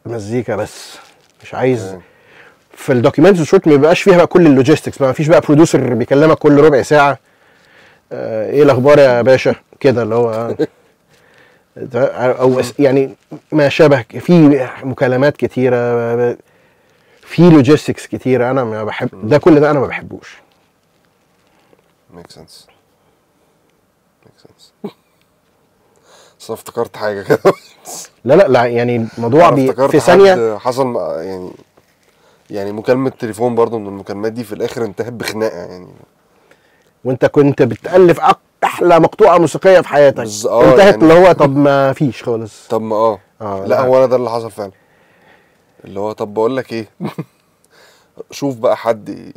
مزيكا بس، مش عايز في الدوكيومنتري شورت ما بيبقاش فيها بقى كل اللوجيستكس، ما فيش بقى بروديوسر بيكلمك كل ربع ساعه ايه الاخبار يا باشا كده، اللي هو او يعني ما شابه. في مكالمات كتيره، في لوجيستكس كتيره، انا ما بحب ده، كل ده انا ما بحبوش. ميك سنس. بس افتكرت حاجه كده. لا يعني الموضوع في ثانيه حصل يعني مكالمه تليفون برضو من المكالمات دي في الاخر انتهت بخناقه يعني، وانت كنت بتالف احلى مقطوعه موسيقيه في حياتك انتهت يعني اللي هو طب ما فيش خالص. طب ما لا هو انا ده اللي حصل فعلا، اللي هو طب بقول لك ايه شوف بقى حد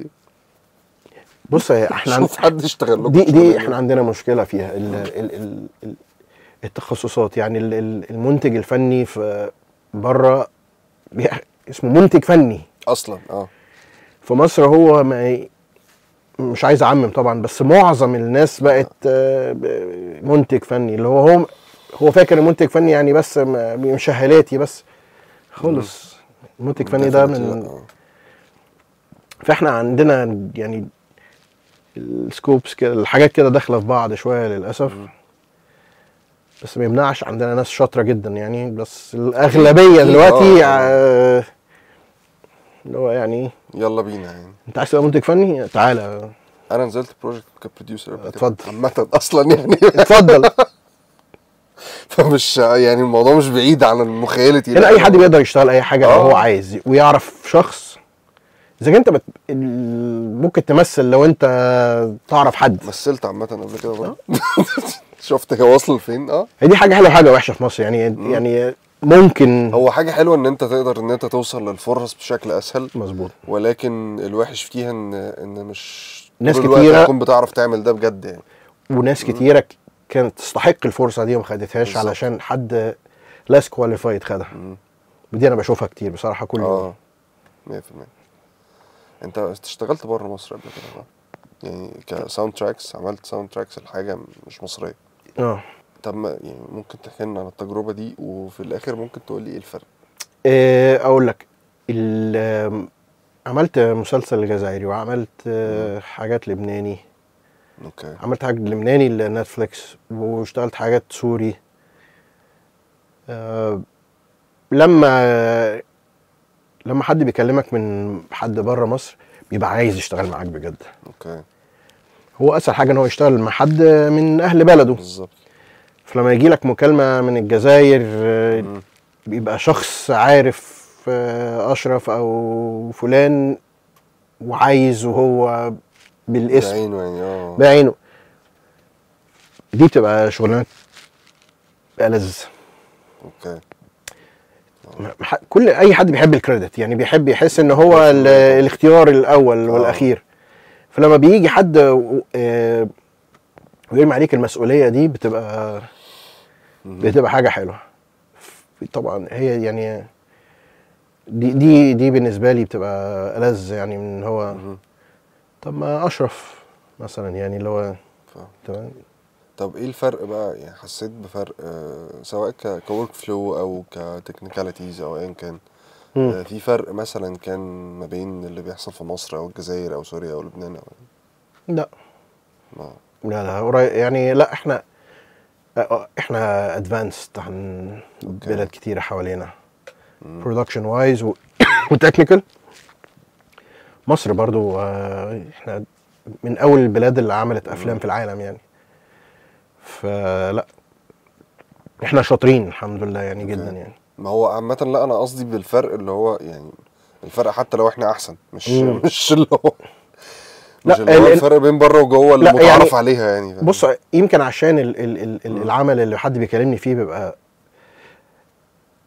بص احنا شوف حد يشتغل لكم. دي احنا عندنا مشكله فيها التخصصات. يعني المنتج الفني في بره اسمه منتج فني اصلا. في مصر هو مش عايز اعمم طبعا، بس معظم الناس بقت منتج فني، اللي هو فاكر المنتج فني يعني بس مشهلاتي بس خالص. المنتج فني ده من فاحنا عندنا يعني السكوبس كده، الحاجات كده داخله في بعض شويه للاسف. بس ما يمنعش عندنا ناس شاطره جدا يعني، بس الاغلبيه دلوقتي اللي هو يعني يلا بينا يعني انت عايز تبقى منتج فني تعالى. انا نزلت بروجكت كبروديوسر اتفضل عامه اصلا يعني اتفضل. فمش يعني الموضوع مش بعيد عن مخيلتي. هنا اي حد بيقدر يشتغل اي حاجه لو هو عايز ويعرف شخص. اذا انت ممكن تمثل لو انت تعرف حد. مثلت عامه قبل كده برضه. شفت هو واصل فين. هي دي حاجه حلوه وحاجه وحشه في مصر يعني. يعني ممكن هو حاجه حلوه ان انت تقدر ان انت توصل للفرص بشكل اسهل، مظبوط، ولكن الوحش فيها ان مش ناس كتيره تكون بتعرف تعمل ده بجد يعني. وناس كتيره كانت تستحق الفرصه دي وما خدتهاش بالزبط. علشان حد لاس كواليفايد خدها. ودي انا بشوفها كتير بصراحه كل يوم. 100%. انت اشتغلت بره مصر قبل كده بقى؟ يعني كساوند تراكس، عملت ساوند تراكس الحاجه مش مصريه. طب ما يعني ممكن تحكي لنا عن التجربه دي، وفي الاخر ممكن تقول لي ايه الفرق؟ اقول لك عملت مسلسل جزائري، وعملت حاجات لبناني. اوكي. عملت حاجه لبناني لنتفليكس، واشتغلت حاجات سوري. لما حد بيكلمك من حد بره مصر بيبقى عايز يشتغل معاك بجد. اوكي. هو اسهل حاجه ان هو يشتغل مع حد من اهل بلده. بالظبط. فلما يجي لك مكالمه من الجزائر بيبقى شخص عارف اشرف او فلان وعايز، وهو بالاسم بعينه يعني. بعينه. دي بتبقى شغلانه ألذ. اوكي. كل اي حد بيحب الكريدت، يعني بيحب يحس ان هو الاختيار الاول والاخير. فلما بيجي حد ويرمي عليك المسؤوليه دي بتبقى حاجه حلوه طبعا. هي يعني دي بالنسبه لي بتبقى ألذ يعني من هو. مهم. طب ما اشرف مثلا يعني اللي هو فاهم. تمام. طب ايه الفرق بقى، يعني حسيت بفرق سواء كورك فلو او كتكنيكاليتيز او ايا كان، مم. في فرق مثلا كان ما بين اللي بيحصل في مصر او الجزائر او سوريا او لبنان او لا ما لا قريب يعني. لا احنا ادفانسد عن اوكي. بلاد كتيره حوالينا مم. برودكشن وايز وتكنيكال. مصر برضو احنا من اول البلاد اللي عملت افلام في العالم يعني. فلا احنا شاطرين الحمد لله يعني اوكي. جدا يعني. ما هو عامة لا انا قصدي بالفرق اللي هو يعني الفرق حتى لو احنا احسن مش مم. مش اللي هو مش لا اللي هو الفرق بين بره وجوه لا يعني المتعارف عليها يعني فاهم؟ بص، يمكن عشان مم. العمل اللي حد بيكلمني فيه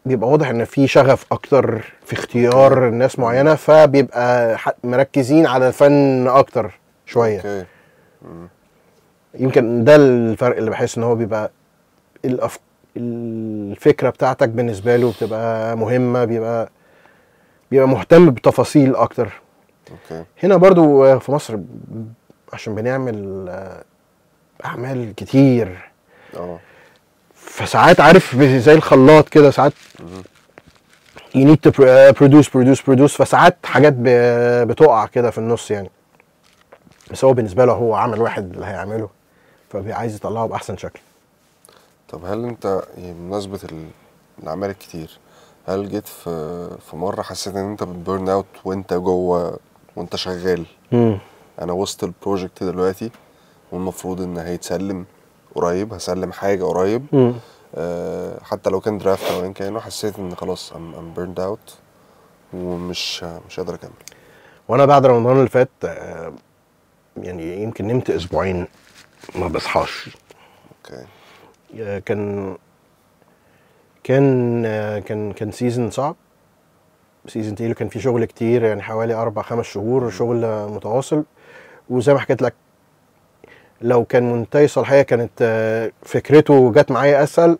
بيبقى واضح ان في شغف اكتر في اختيار اوكي. ناس مم. معينه، فبيبقى مركزين على الفن اكتر شويه. اوكي. مم. يمكن ده الفرق اللي بحس ان هو بيبقى الفكره بتاعتك بالنسبه له بتبقى مهمه، بيبقى مهتم بتفاصيل اكتر. اوكي. هنا برضو في مصر عشان بنعمل اعمال كتير، اه. فساعات عارف زي الخلاط كده، ساعات مم. you need to produce فساعات حاجات بتقع كده في النص يعني. بس هو بالنسبه له هو عمل واحد اللي هيعمله، فعايز يطلعه باحسن شكل. طب هل انت يعني بمناسبة الاعمال الكتير، هل جيت في مرة حسيت ان انت بتبرن اوت وانت جوه وانت شغال؟ انا وسط البروجكت دلوقتي والمفروض ان هيتسلم قريب، هسلم حاجة قريب، حتى لو كان درافت او ان كان، وحسيت ان خلاص I'm burned out مش قادر اكمل. وانا بعد رمضان اللي فات يعني يمكن نمت اسبوعين ما بصحاش. اوكي. كان كان سيزون صعب، سيزون تقيل، كان في شغل كتير يعني حوالي 4-5 شهور شغل متواصل. وزي ما حكيت لك لو كان منتهي صلاحيه كانت فكرته جت معايا اسهل،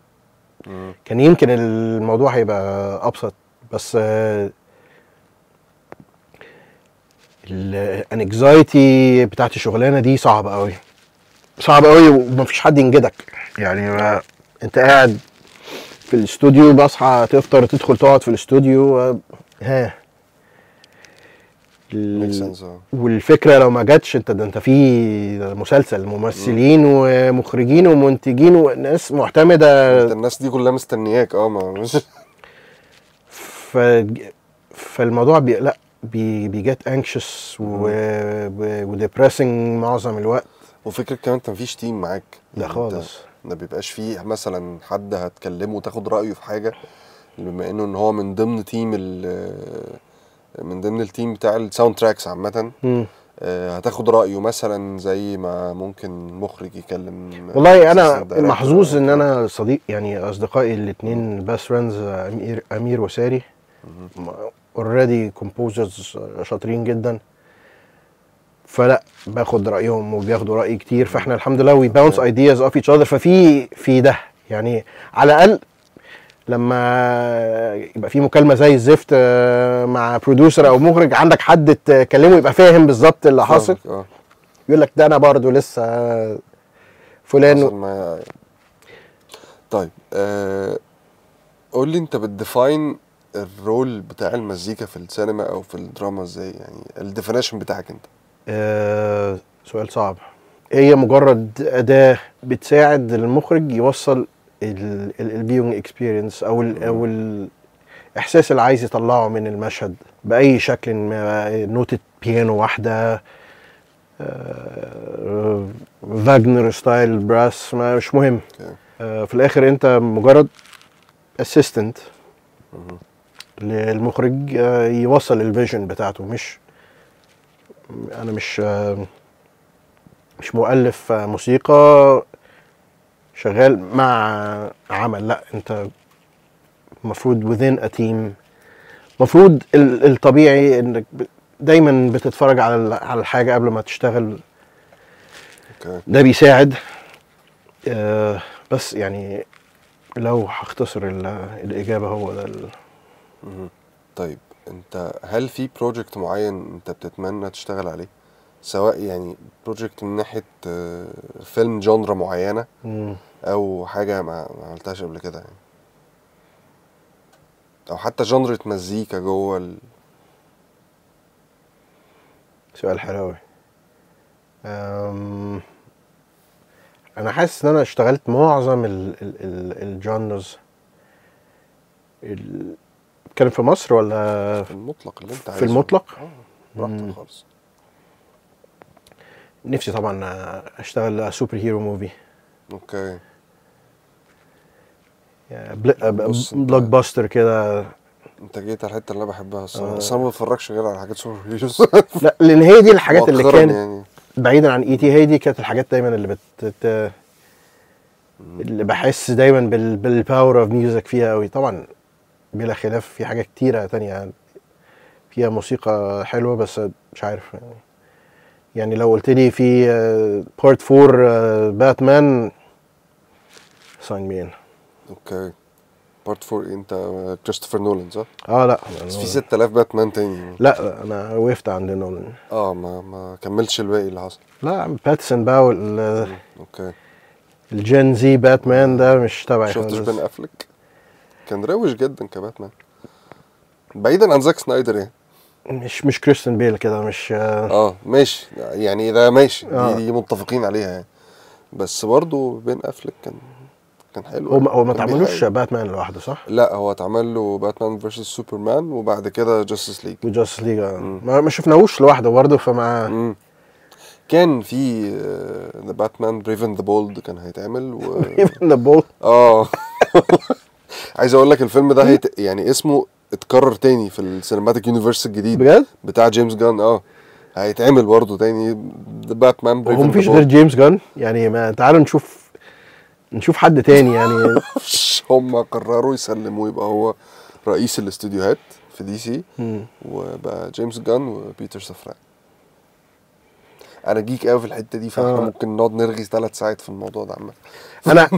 كان يمكن الموضوع هيبقى ابسط. بس الانكزايتي بتاعت الشغلانه دي صعبه قوي، صعبه قوي، ومفيش حد ينجدك يعني. انت قاعد في الاستوديو، بصحى تفطر تدخل تقعد في الاستوديو، ها makes sense. والفكره لو ما جاتش انت ده انت في مسلسل ممثلين ومخرجين ومنتجين وناس معتمده. انت الناس دي كلها مستنياك ما مش ف فالموضوع لا بيجت انكشس وديبريسنج معظم الوقت. وفكرة كمان انت مفيش تيم معاك لا يعني، خالص. ما بيبقاش فيه مثلا حد هتكلمه وتاخد رأيه في حاجة، بما انه ان هو من ضمن من ضمن التيم بتاع الساوند تراكس عامة. هتاخد رأيه مثلا زي ما ممكن مخرج يكلم والله انا محظوظ ان انا صديق يعني اصدقائي الاثنين باست فريندز امير وساري اوريدي كومبوزرز شاطرين جدا، فلا باخد رايهم وبياخدوا رايي كتير. فاحنا الحمد لله وي باونس ايدياز اوف ايتش اذر. ففي ده يعني على الاقل لما يبقى في مكالمه زي الزفت مع بروديوسر او مخرج، عندك حد تكلمه يبقى فاهم بالظبط اللي حاصل، يقول لك ده انا برضو لسه فلان. طيب قول لي انت بتديفاين الرول بتاع المزيكا في السينما او في الدراما ازاي؟ يعني الديفينيشن بتاعك انت. سؤال صعب. هي مجرد اداه بتساعد المخرج يوصل الفيوينج اكسبيرينس او الاحساس اللي عايز يطلعه من المشهد باي شكل. نوتة بيانو واحده، فاجنر ستايل براس، مش مهم. في الاخر انت مجرد اسيستنت للمخرج يوصل الفيجن بتاعته. انا مش مؤلف موسيقى شغال مع عمل، لا انت المفروض within a team. المفروض الطبيعي انك دايما بتتفرج على الحاجه قبل ما تشتغل. ده بيساعد. بس يعني لو هختصر الاجابه هو ده طيب انت هل في بروجكت معين انت بتتمنى تشتغل عليه، سواء يعني بروجكت من ناحيه فيلم جانرا معينه او حاجه ما عملتهاش قبل كده يعني، او حتى جانرة مزيكا جوه سؤال حلو أوي. انا حاسس ان انا اشتغلت معظم الجانرز. كان في مصر ولا في المطلق اللي انت عايزه. في المطلق؟ براحتك خالص. نفسي طبعا اشتغل سوبر هيرو موفي. اوكي. يعني بص بلوك باستر كده. انت جيت على الحته اللي انا بحبها الصراحه، بس انا ما بتفرجش غير على حاجات سوبر هيروز. لا، لان هي دي الحاجات اللي كانت يعني بعيدا عن اي تي، هي دي كانت الحاجات دايما اللي بحس دايما بالباور اوف ميوزك فيها قوي. طبعا بلا خلاف في حاجات كتيره تانية فيها موسيقى حلوه، بس مش عارف يعني لو قلت لي في بارت 4 باتمان، ساين مين. اوكي. بارت 4 انت كريستوفر نولان صح؟ لا بس في 6000 باتمان تاني. لا انا وقفت عند نولان. ما كملتش الباقي اللي حصل. لا باتسون بقى اوكي. الجين زي باتمان ده مش تبعي خالص. شفتش بين افلك؟ كان روش جدا كباتمان، بعيدا عن زاك سنايدر يعني. مش كريستيان بيل كده، مش ماشي يعني، ده ماشي. دي متفقين عليها يعني، بس برضو بين افلك كان حلو. هو ما اتعملوش باتمان لوحده صح؟ لا، هو اتعمل له باتمان فيرسس سوبرمان وبعد كده جاستس ليج. وجاستس ليج ما شفناهوش لوحده برضه، فما كان في ذا باتمان بريفن ذا بولد كان هيتعمل بريفن ذا بولد. عايز اقول لك الفيلم ده يعني اسمه اتكرر تاني في السينماتيك يونيفرس الجديد بجد بتاع جيمس جان. هيتعمل برضه تاني ذا باتمان بريفن ذا بولد. مفيش غير جيمس جان يعني؟ ما تعالوا نشوف حد تاني يعني. هم قرروا يسلموه يبقى هو رئيس الاستوديوهات في دي سي، وبقى جيمس جان وبيتر سافران. انا جيك قوي في الحته دي، فاحنا ممكن نقعد نرغي 3 ساعات في الموضوع ده عامه.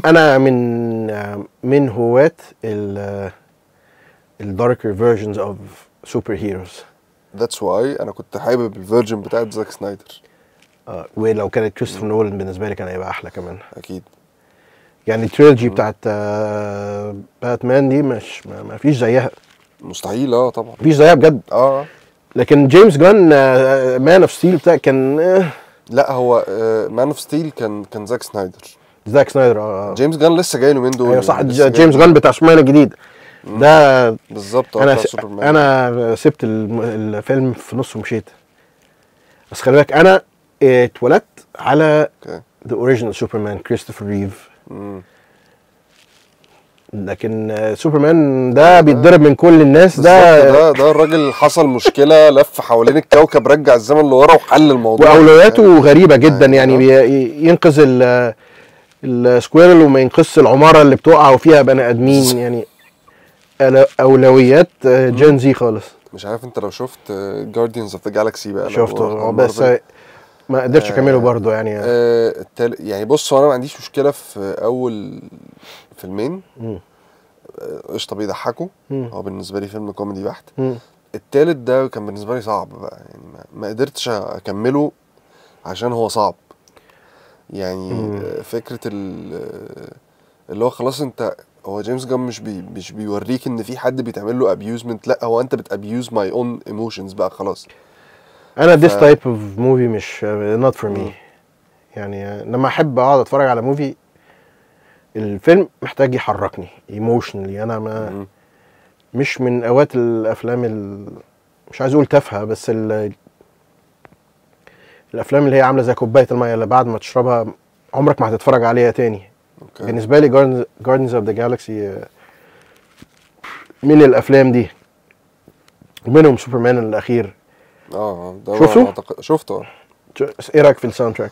انا من هواة الداركر فيرجنز اوف سوبر هيروز. ذاتس واي انا كنت حابب الفيرجن بتاعت زاك سنايدر. ولو كانت كريستوفر نولان بالنسبه لي كان هيبقى احلى كمان اكيد. يعني التريلوجي بتاعت باتمان دي مش ما فيش زيها. مستحيل. طبعا مفيش زيها بجد. لكن جيمس جان مان اوف ستيل بتاع كان لا، هو مان اوف ستيل كان زاك سنايدر. جيمس جان لسه جاي له من دول. ايوه صح، جيمس جان بتاع سوبرمان الجديد ده بالظبط. انا سبت الفيلم في نصه ومشيت. بس خلي بالك انا اتولدت على ذا اوريجينال سوبرمان كريستوفر ريف. لكن سوبرمان ده بيتضرب من كل الناس. ده الراجل حصل مشكله لف حوالين الكوكب، رجع الزمن لورا وحل الموضوع. واولوياته غريبه جدا يعني ينقذ السكويرل وما ينقذش العماره اللي بتقع وفيها بني ادمين يعني. اولويات جين زي خالص. مش عارف انت لو شفت جارديانز اوف ذا جالاكسي بقى. شفته بس ما قدرتش اكمله برضه يعني. يعني بص، انا ما عنديش مشكله في اول فيلمين قشطه بيضحكوا. هو بالنسبه لي فيلم كوميدي بحت. التالت ده كان بالنسبه لي صعب بقى يعني، ما قدرتش اكمله عشان هو صعب يعني. فكره اللي هو خلاص انت، هو جيمس جان مش بيوريك ان في حد بيتعمل له ابيوزمنت، لا هو انت بتابيوز ماي اون ايموشنز بقى خلاص. انا this type of movie مش not for me يعني. لما احب اقعد اتفرج على موفي، الفيلم محتاج يحركني ايموشنالي. انا مش من اوقات الافلام مش عايز اقول تافهه، بس الافلام اللي هي عامله زي كوبايه الميه اللي بعد ما تشربها عمرك ما هتتفرج عليها تاني. بالنسبه لي Guardians of the Galaxy من الافلام دي، ومنهم سوبرمان الاخير. ده شفته. ايه رايك في الساوند تراك؟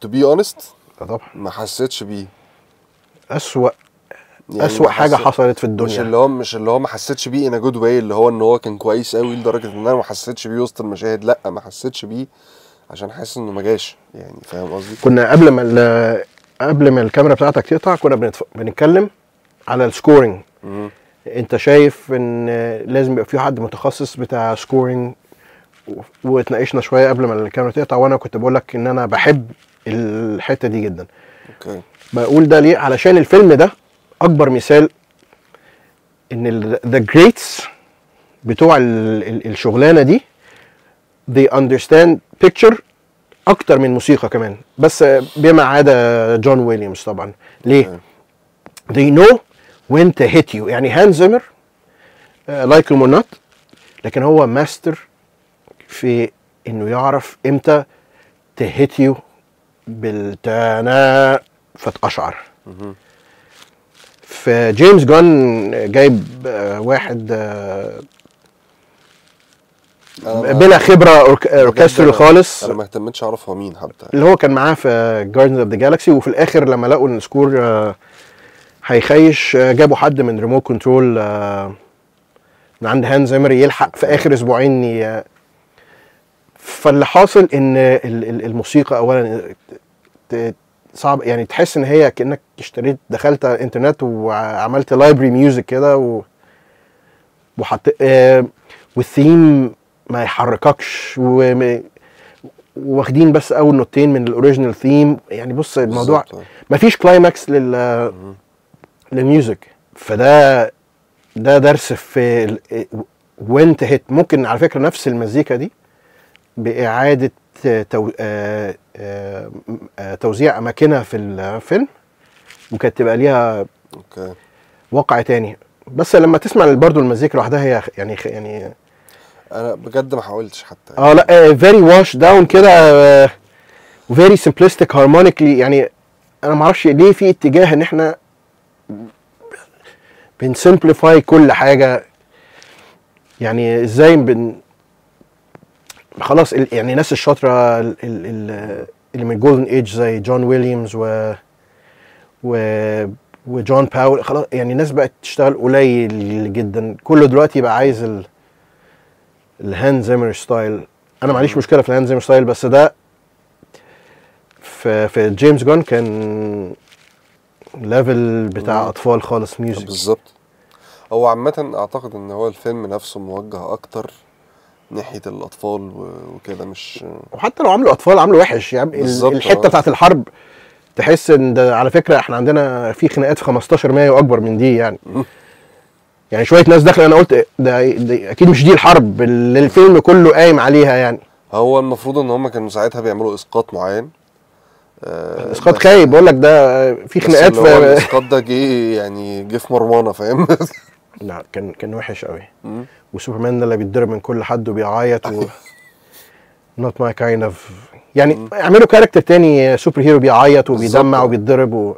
to be honest طبعا ما حسيتش بيه. اسوأ حاجه حصلت في الدنيا. مش اللي هو ما حسيتش بيه in a good way، اللي هو ان هو كان كويس قوي لدرجه ان انا ما حسيتش بيه وسط المشاهد. لا، ما حسيتش بيه عشان حاسس انه ما جاش يعني. فاهم قصدي؟ كنا قبل ما الكاميرا بتاعتك تقطع كنا بنتكلم على السكورينج. انت شايف ان لازم يبقى في حد متخصص بتاع سكورينج، واتناقشنا شويه قبل ما الكاميرا تقطع، وانا كنت بقول لك ان انا بحب الحته دي جدا. اوكي. بقول ده ليه؟ علشان الفيلم ده اكبر مثال ان ذا جريتس بتوع الشغلانه دي they understand picture اكتر من موسيقى كمان، بس بما عدا جون ويليامز طبعا. ليه؟ they know when to hit you. يعني هانز زيمر لايك اور نوت، لكن هو ماستر في انه يعرف امتى تهيت يو بالتانا فتقشعر. فجيمس جون جايب واحد بلا خبره اوركسترال خالص. انا ما اهتمتش اعرف هو مين حتى، اللي هو كان معاه في جاردنز اوف ذا جالاكسي، وفي الاخر لما لقوا ان السكور هيخيش جابوا حد من ريموت كنترول من عند هانز زيمر يلحق في اخر اسبوعين. فاللي حاصل ان الموسيقى اولا صعب، يعني تحس ان هي كانك اشتريت دخلت انترنت وعملت لايبرري ميوزك كده وحط والثيم ما يحرككش، واخدين بس اول نوتين من الاوريجينال ثيم. يعني بص الموضوع مفيش كلايماكس للميوزك. فده درس في وين هيت. ممكن على فكره نفس المزيكا دي باعاده توزيع اماكنها في الفيلم ممكن تبقى ليها وقع تاني. بس لما تسمع برضو المزيكا لوحدها هي يعني انا بجد ما حاولتش حتى لا فيري واش داون كده، فيري سمبلستيك هارمونيكلي. يعني انا ما اعرفش ليه في اتجاه ان احنا بنسمبليفاي كل حاجه. يعني ازاي خلاص يعني الناس الشاطره اللي من جولدن ايج زي جون ويليامز وجون باول، خلاص يعني الناس بقت تشتغل قليل جدا. كله دلوقتي بقى عايز الهاند زيمر ستايل. انا ما عنديش مشكله في الهاند زيمر ستايل، بس ده في جيمس جون كان ليفل بتاع اطفال خالص ميوزك. بالظبط. هو عامه اعتقد ان هو الفيلم نفسه موجه اكتر ناحيه الاطفال وكده، مش وحتى لو عملوا اطفال عملوا وحش. يعني الحته بتاعت الحرب تحس ان ده على فكره احنا عندنا في خناقات في 15 مايو اكبر من دي. يعني شويه ناس داخله، انا قلت ده اكيد مش دي الحرب اللي الفيلم كله قايم عليها. يعني هو المفروض ان هم كانوا ساعتها بيعملوا اسقاط معين، اسقاط خايب. بقول لك ده في خناقات في الاسقاط ده جه في مرمانه، فاهم؟ لا كان وحش قوي. وسوبرمان ده اللي بيتضرب من كل حد وبيعيط not my kind of. يعني اعملوا كاركتر تاني سوبر هيرو بيعيط وبيدمع وبيتضرب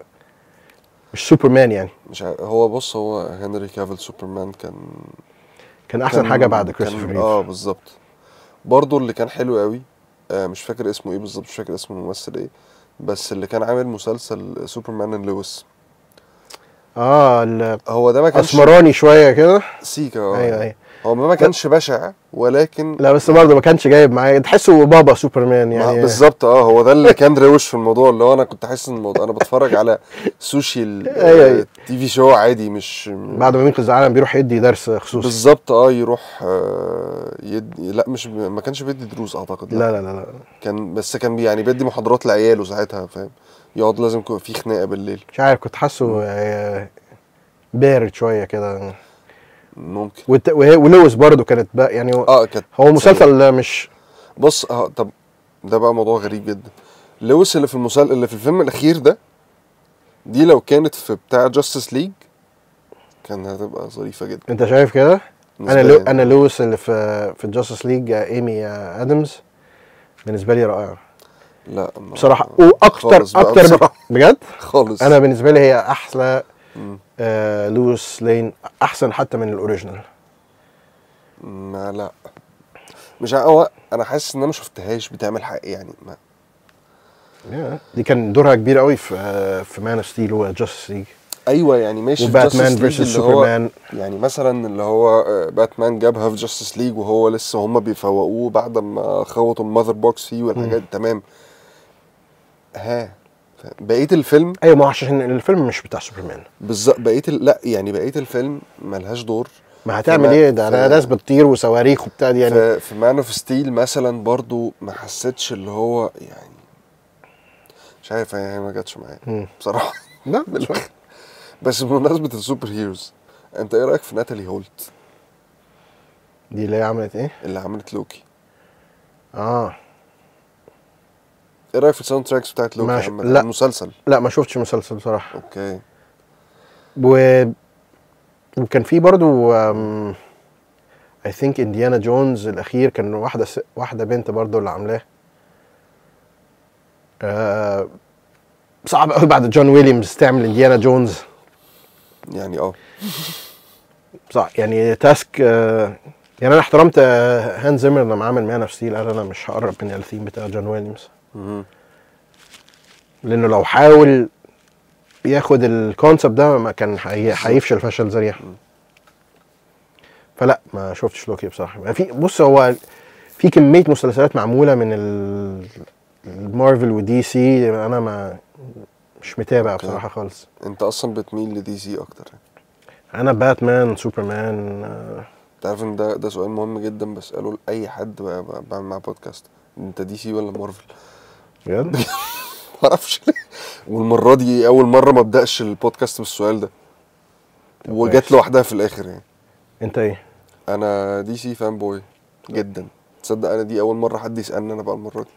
مش سوبرمان. يعني مش هو بص، هو هنري كافيل سوبرمان كان احسن حاجه بعد كريستوفر ريف. بالظبط. برضو اللي كان حلو قوي، مش فاكر اسمه ايه بالظبط، مش فاكر اسم الممثل ايه، بس اللي كان عامل مسلسل سوبرمان اند لويس. هو ده ما كانش اسمراني شويه كده سيكا. ايوه هو ما كانش بشع، ولكن لا بس برضه ما كانش جايب معايا، تحسه بابا سوبرمان يعني. بالظبط. هو ده اللي كان روش في الموضوع، اللي هو انا كنت حاسس ان الموضوع انا بتفرج على سوشي تي في شو عادي، مش بعد ما ينقذ العالم بيروح يدي درس خصوصي. بالظبط. يروح يدي، لا مش ما كانش بيدي دروس اعتقد. لا كان يعني بيدي محاضرات لعياله ساعتها، فاهم؟ يقعد لازم يكون في خناقه بالليل. مش عارف، كنت حاسه بارد شويه كده ممكن. ولويس برضو كانت بقى يعني كانت هو مسلسل مش بص. طب ده بقى موضوع غريب جدا. لويس اللي في المسلسل اللي في الفيلم الاخير ده، دي لو كانت في بتاع جاستس ليج كان هتبقى ظريفه جدا. انت شايف كده؟ انا لويس اللي في جاستس ليج ايمي ادمز بالنسبه لي رائعه. لا بصراحه، واكتر بجد خالص. انا بالنسبه لي هي احلى. لويس لين احسن حتى من الاوريجينال. ما لا مش هو انا حاسس ان انا ما شفتهاش بتعمل حق يعني. ما دي كان دورها كبير قوي في مان اوف ستيل وجاستس ليج. ايوه يعني ماشي. وباتمان فيرسس سوبرمان، يعني مثلا اللي هو باتمان جابها في جاستس ليج وهو لسه هم بيفوقوه بعد ما خوطوا المذر بوكس فيه والحاجات. تمام. بقيه الفيلم ايوه، ما هو عشان الفيلم مش بتاع سوبرمان. بالظبط. لا يعني بقيه الفيلم ملهاش دور. ما هتعمل ايه؟ ده انا ناس بتطير وصواريخ وبتاع دي يعني. في مان اوف ستيل مثلا برضو ما حسيتش اللي هو يعني مش عارف يعني ما جاتش معايا بصراحه. لا بس بمناسبه السوبر هيروز، انت ايه رايك في ناتالي هولت؟ دي اللي هي عملت ايه؟ اللي عملت لوكي. اه ايه رايك في الساوند تراكس بتاعت لوكي ماشي. عامه لا المسلسل؟ لا ما شفتش مسلسل بصراحه. اوكي. وكان في برضو I think انديانا جونز الاخير كان واحده بنت برضو اللي عاملاه. صعب قوي بعد جون ويليامز تعمل انديانا جونز يعني صح يعني تاسك. يعني انا احترمت هان زيمر لما عمل مان اوف ستيل، قال انا مش هقرب من الثيم بتاع جون ويليامز لانه لو حاول ياخد الكونسبت ده ما كان هيفشل فشل ذريع. فلا ما شفتش لوكي بصراحه. في بص هو في كميه مسلسلات معموله من المارفل ودي سي، انا ما مش متابع بصراحه خالص. انت اصلا بتميل لدي سي اكتر؟ انا باتمان سوبرمان. تعرف ان ده سؤال مهم جدا بساله لاي حد بعمل معاه بودكاست، انت دي سي ولا مارفل؟ بجد؟ معرفش ليه. والمره دي اول مره ما ابداش البودكاست بالسؤال ده، وجت لوحدها في الاخر يعني. انت ايه؟ انا دي سي فان بوي جدا. تصدق انا دي اول مره حد يسالني انا بقى المره دي.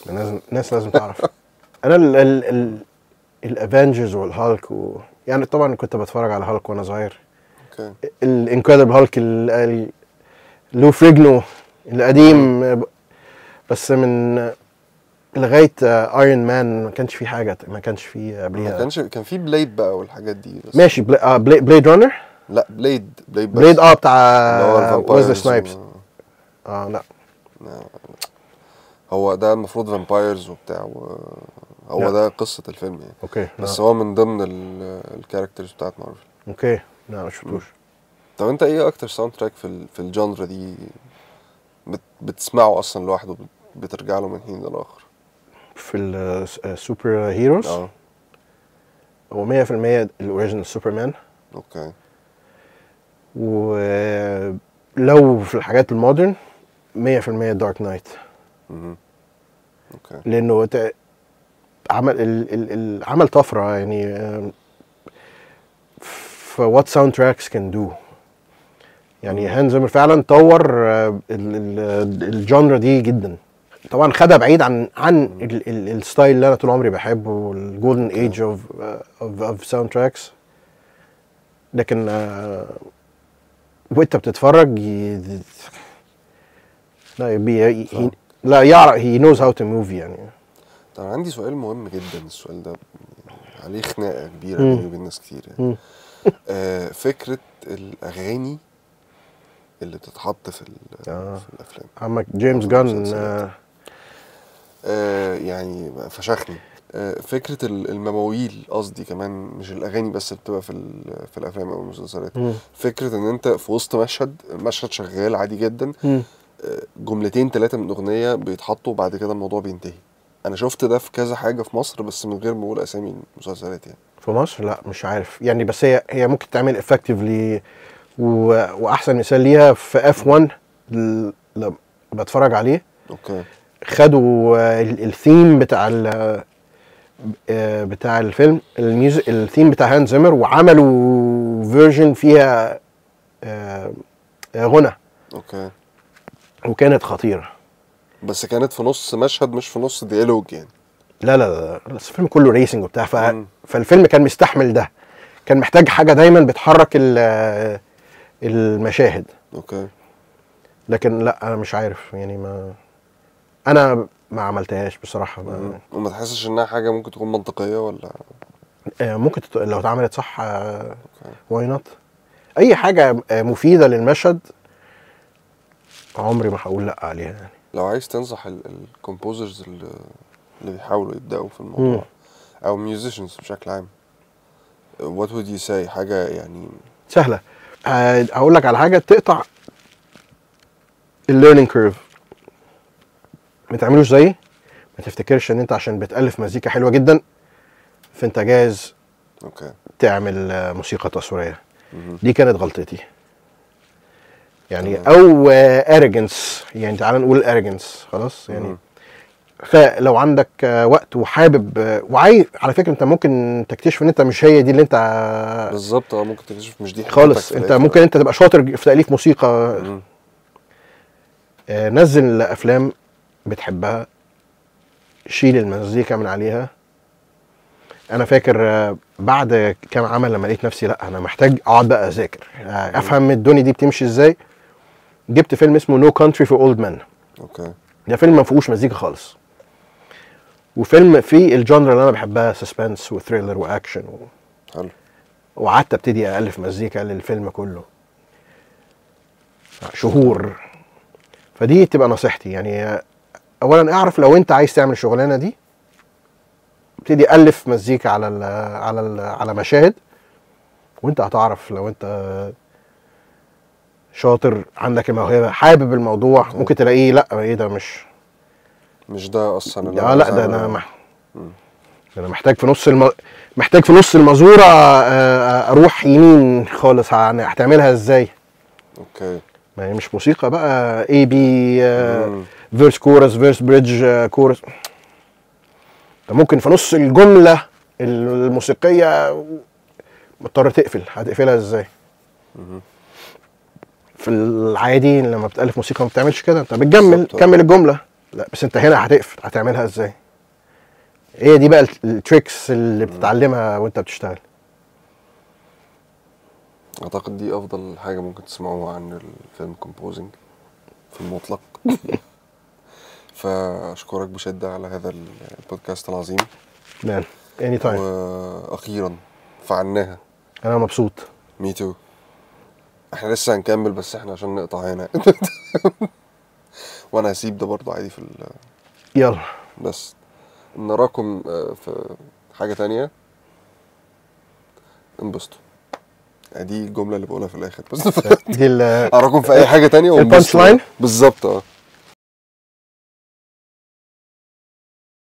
الناس لازم تعرف. انا الافنجرز والهالك يعني طبعا كنت بتفرج على هالك وانا صغير. اوكي. الانكريدبل هالك لو فريجنو القديم. بس من لغايه ايرون مان ما كانش في حاجه، ما كانش في قبليها. كان في بليد بقى والحاجات دي بس. ماشي. بليد رانر. لا بليد بس. بتاع ويزلي سنايبس. لا هو ده المفروض فامبايرز وبتاع هو ده قصه الفيلم يعني. اوكي. بس هو من ضمن الكاركترز بتاعت مارفل. اوكي. لا ما شفتوش. طب انت ايه اكتر ساوند تراك في الجانرا دي بتسمعه اصلا لوحده، بترجع له من حين لآخر؟ في السوبر هيروز هو 100% الاوريجينال سوبرمان. اوكي. ولو في الحاجات المودرن 100% دارك نايت. اوكي. لانه عمل طفره يعني في وات ساوند تراكس كان دو. يعني هان زيمر فعلا طور الجانرا دي جدا. طبعا خدها بعيد عن الستايل اللي انا طول عمري بحبه، الجولدن ايج اوف ساوند تراكس. لكن وانت بتتفرج لا يعرف هي نوز هاو تو موف يعني. طب عندي سؤال مهم جدا، السؤال ده عليه خناقه كبيره بيني وبين ناس كتير يعني. فكره الاغاني اللي بتتحط في الافلام. عمك جيمس جان يعني فشخني. فكره المواويل قصدي كمان، مش الاغاني بس بتبقى في الافلام او المسلسلات. فكره ان انت في وسط المشهد شغال عادي جدا، جملتين 3 من اغنيه بيتحطوا وبعد كده الموضوع بينتهي. انا شفت ده في كذا حاجه في مصر بس من غير ما اقول اسامي المسلسلات يعني. في مصر لا مش عارف يعني، بس هي ممكن تعمل افكتيفلي. واحسن مثال ليها في اف 1 اللي بتفرج عليه. اوكي. خدوا الثيم بتاع الفيلم، الميوزك الثيم بتاع هانز زيمر، وعملوا فيرجن فيها غنى. اوكي. وكانت خطيره. بس كانت في نص مشهد مش في نص ديالوج يعني. لا بس الفيلم كله ريسنج وبتاع فالفيلم كان مستحمل ده. كان محتاج حاجه دايما بتحرك المشاهد. اوكي. لكن لا انا مش عارف يعني، انا ما عملتهاش بصراحه. وما تحسش انها حاجه ممكن تكون منطقيه ولا؟ ممكن لو اتعملت صح واي نوت. اي حاجه مفيده للمشهد عمري ما هقول لا عليها يعني. لو عايز تنصح الكومبوزرز اللي بيحاولوا يبداوا في الموضوع او ميوزيشنز بشكل عام، what would you say؟ حاجه يعني سهله. اقول لك على حاجه تقطع الليرنينج كيرف. ما تعملوش زيي، ما تفتكرش ان انت عشان بتالف مزيكا حلوه جدا فانت جاهز اوكي تعمل موسيقى تصويريه. مهم. دي كانت غلطتي يعني، تمام. او اريجنس يعني، تعال نقول اريجنس خلاص يعني. مهم. فلو عندك وقت وحابب وعايز، على فكره انت ممكن تكتشف ان انت مش هي دي اللي انت بالظبط ممكن تكتشف مش دي حتتك خالص. في انت الآخر. ممكن انت تبقى شاطر في تاليف موسيقى. مهم. نزل افلام بتحبها، شيل المزيكا من عليها. انا فاكر بعد كام عمل لما لقيت نفسي لا انا محتاج اقعد بقى اذاكر افهم الدنيا دي بتمشي ازاي، جبت فيلم اسمه نو كانتري فور اولد مان. اوكي ده فيلم ما فيهوش مزيكا خالص، وفيلم فيه الجانرا اللي انا بحبها، سسبنس وثريلر واكشن حلو. وقعدت ابتدي الف مزيكا للفيلم كله شهور. فدي تبقى نصيحتي يعني، اولا اعرف لو انت عايز تعمل الشغلانه دي ابتدي الف مزيكا على مشاهد، وانت هتعرف لو انت شاطر عندك الموهبه حابب الموضوع ممكن تلاقيه لا ايه ده مش ده اصلا اللي لا ده عايز انا انا محتاج في نص محتاج في نص المزوره اروح يمين خالص. هتعملها ازاي؟ اوكي ما هي مش موسيقى بقى اي بي مم. فيرس كورس فيرس بريدج كورس. انت ممكن في نص الجمله الموسيقيه مضطر تقفل، هتقفلها ازاي؟ مهم. في العادي لما بتالف موسيقى ما بتعملش كده، انت بتكمل بالظبط. كمل الجمله. لا بس انت هنا هتقفل، هتعملها ازاي؟ هي دي بقى التريكس اللي بتتعلمها وانت بتشتغل. اعتقد دي افضل حاجه ممكن تسمعوها عن الفيلم كومبوزنج في المطلق. فاشكرك بشده على هذا البودكاست العظيم. مان اني تايم. واخيرا فعلناها. انا مبسوط. مي تو. احنا لسه هنكمل بس احنا عشان نقطع هنا. وانا هسيب ده برضو عادي في يلا بس نراكم في حاجه تانية. انبسطوا. دي الجمله اللي بقولها في الاخر بس. دي اراكم في اي حاجه تانية البانش لاين. بالظبط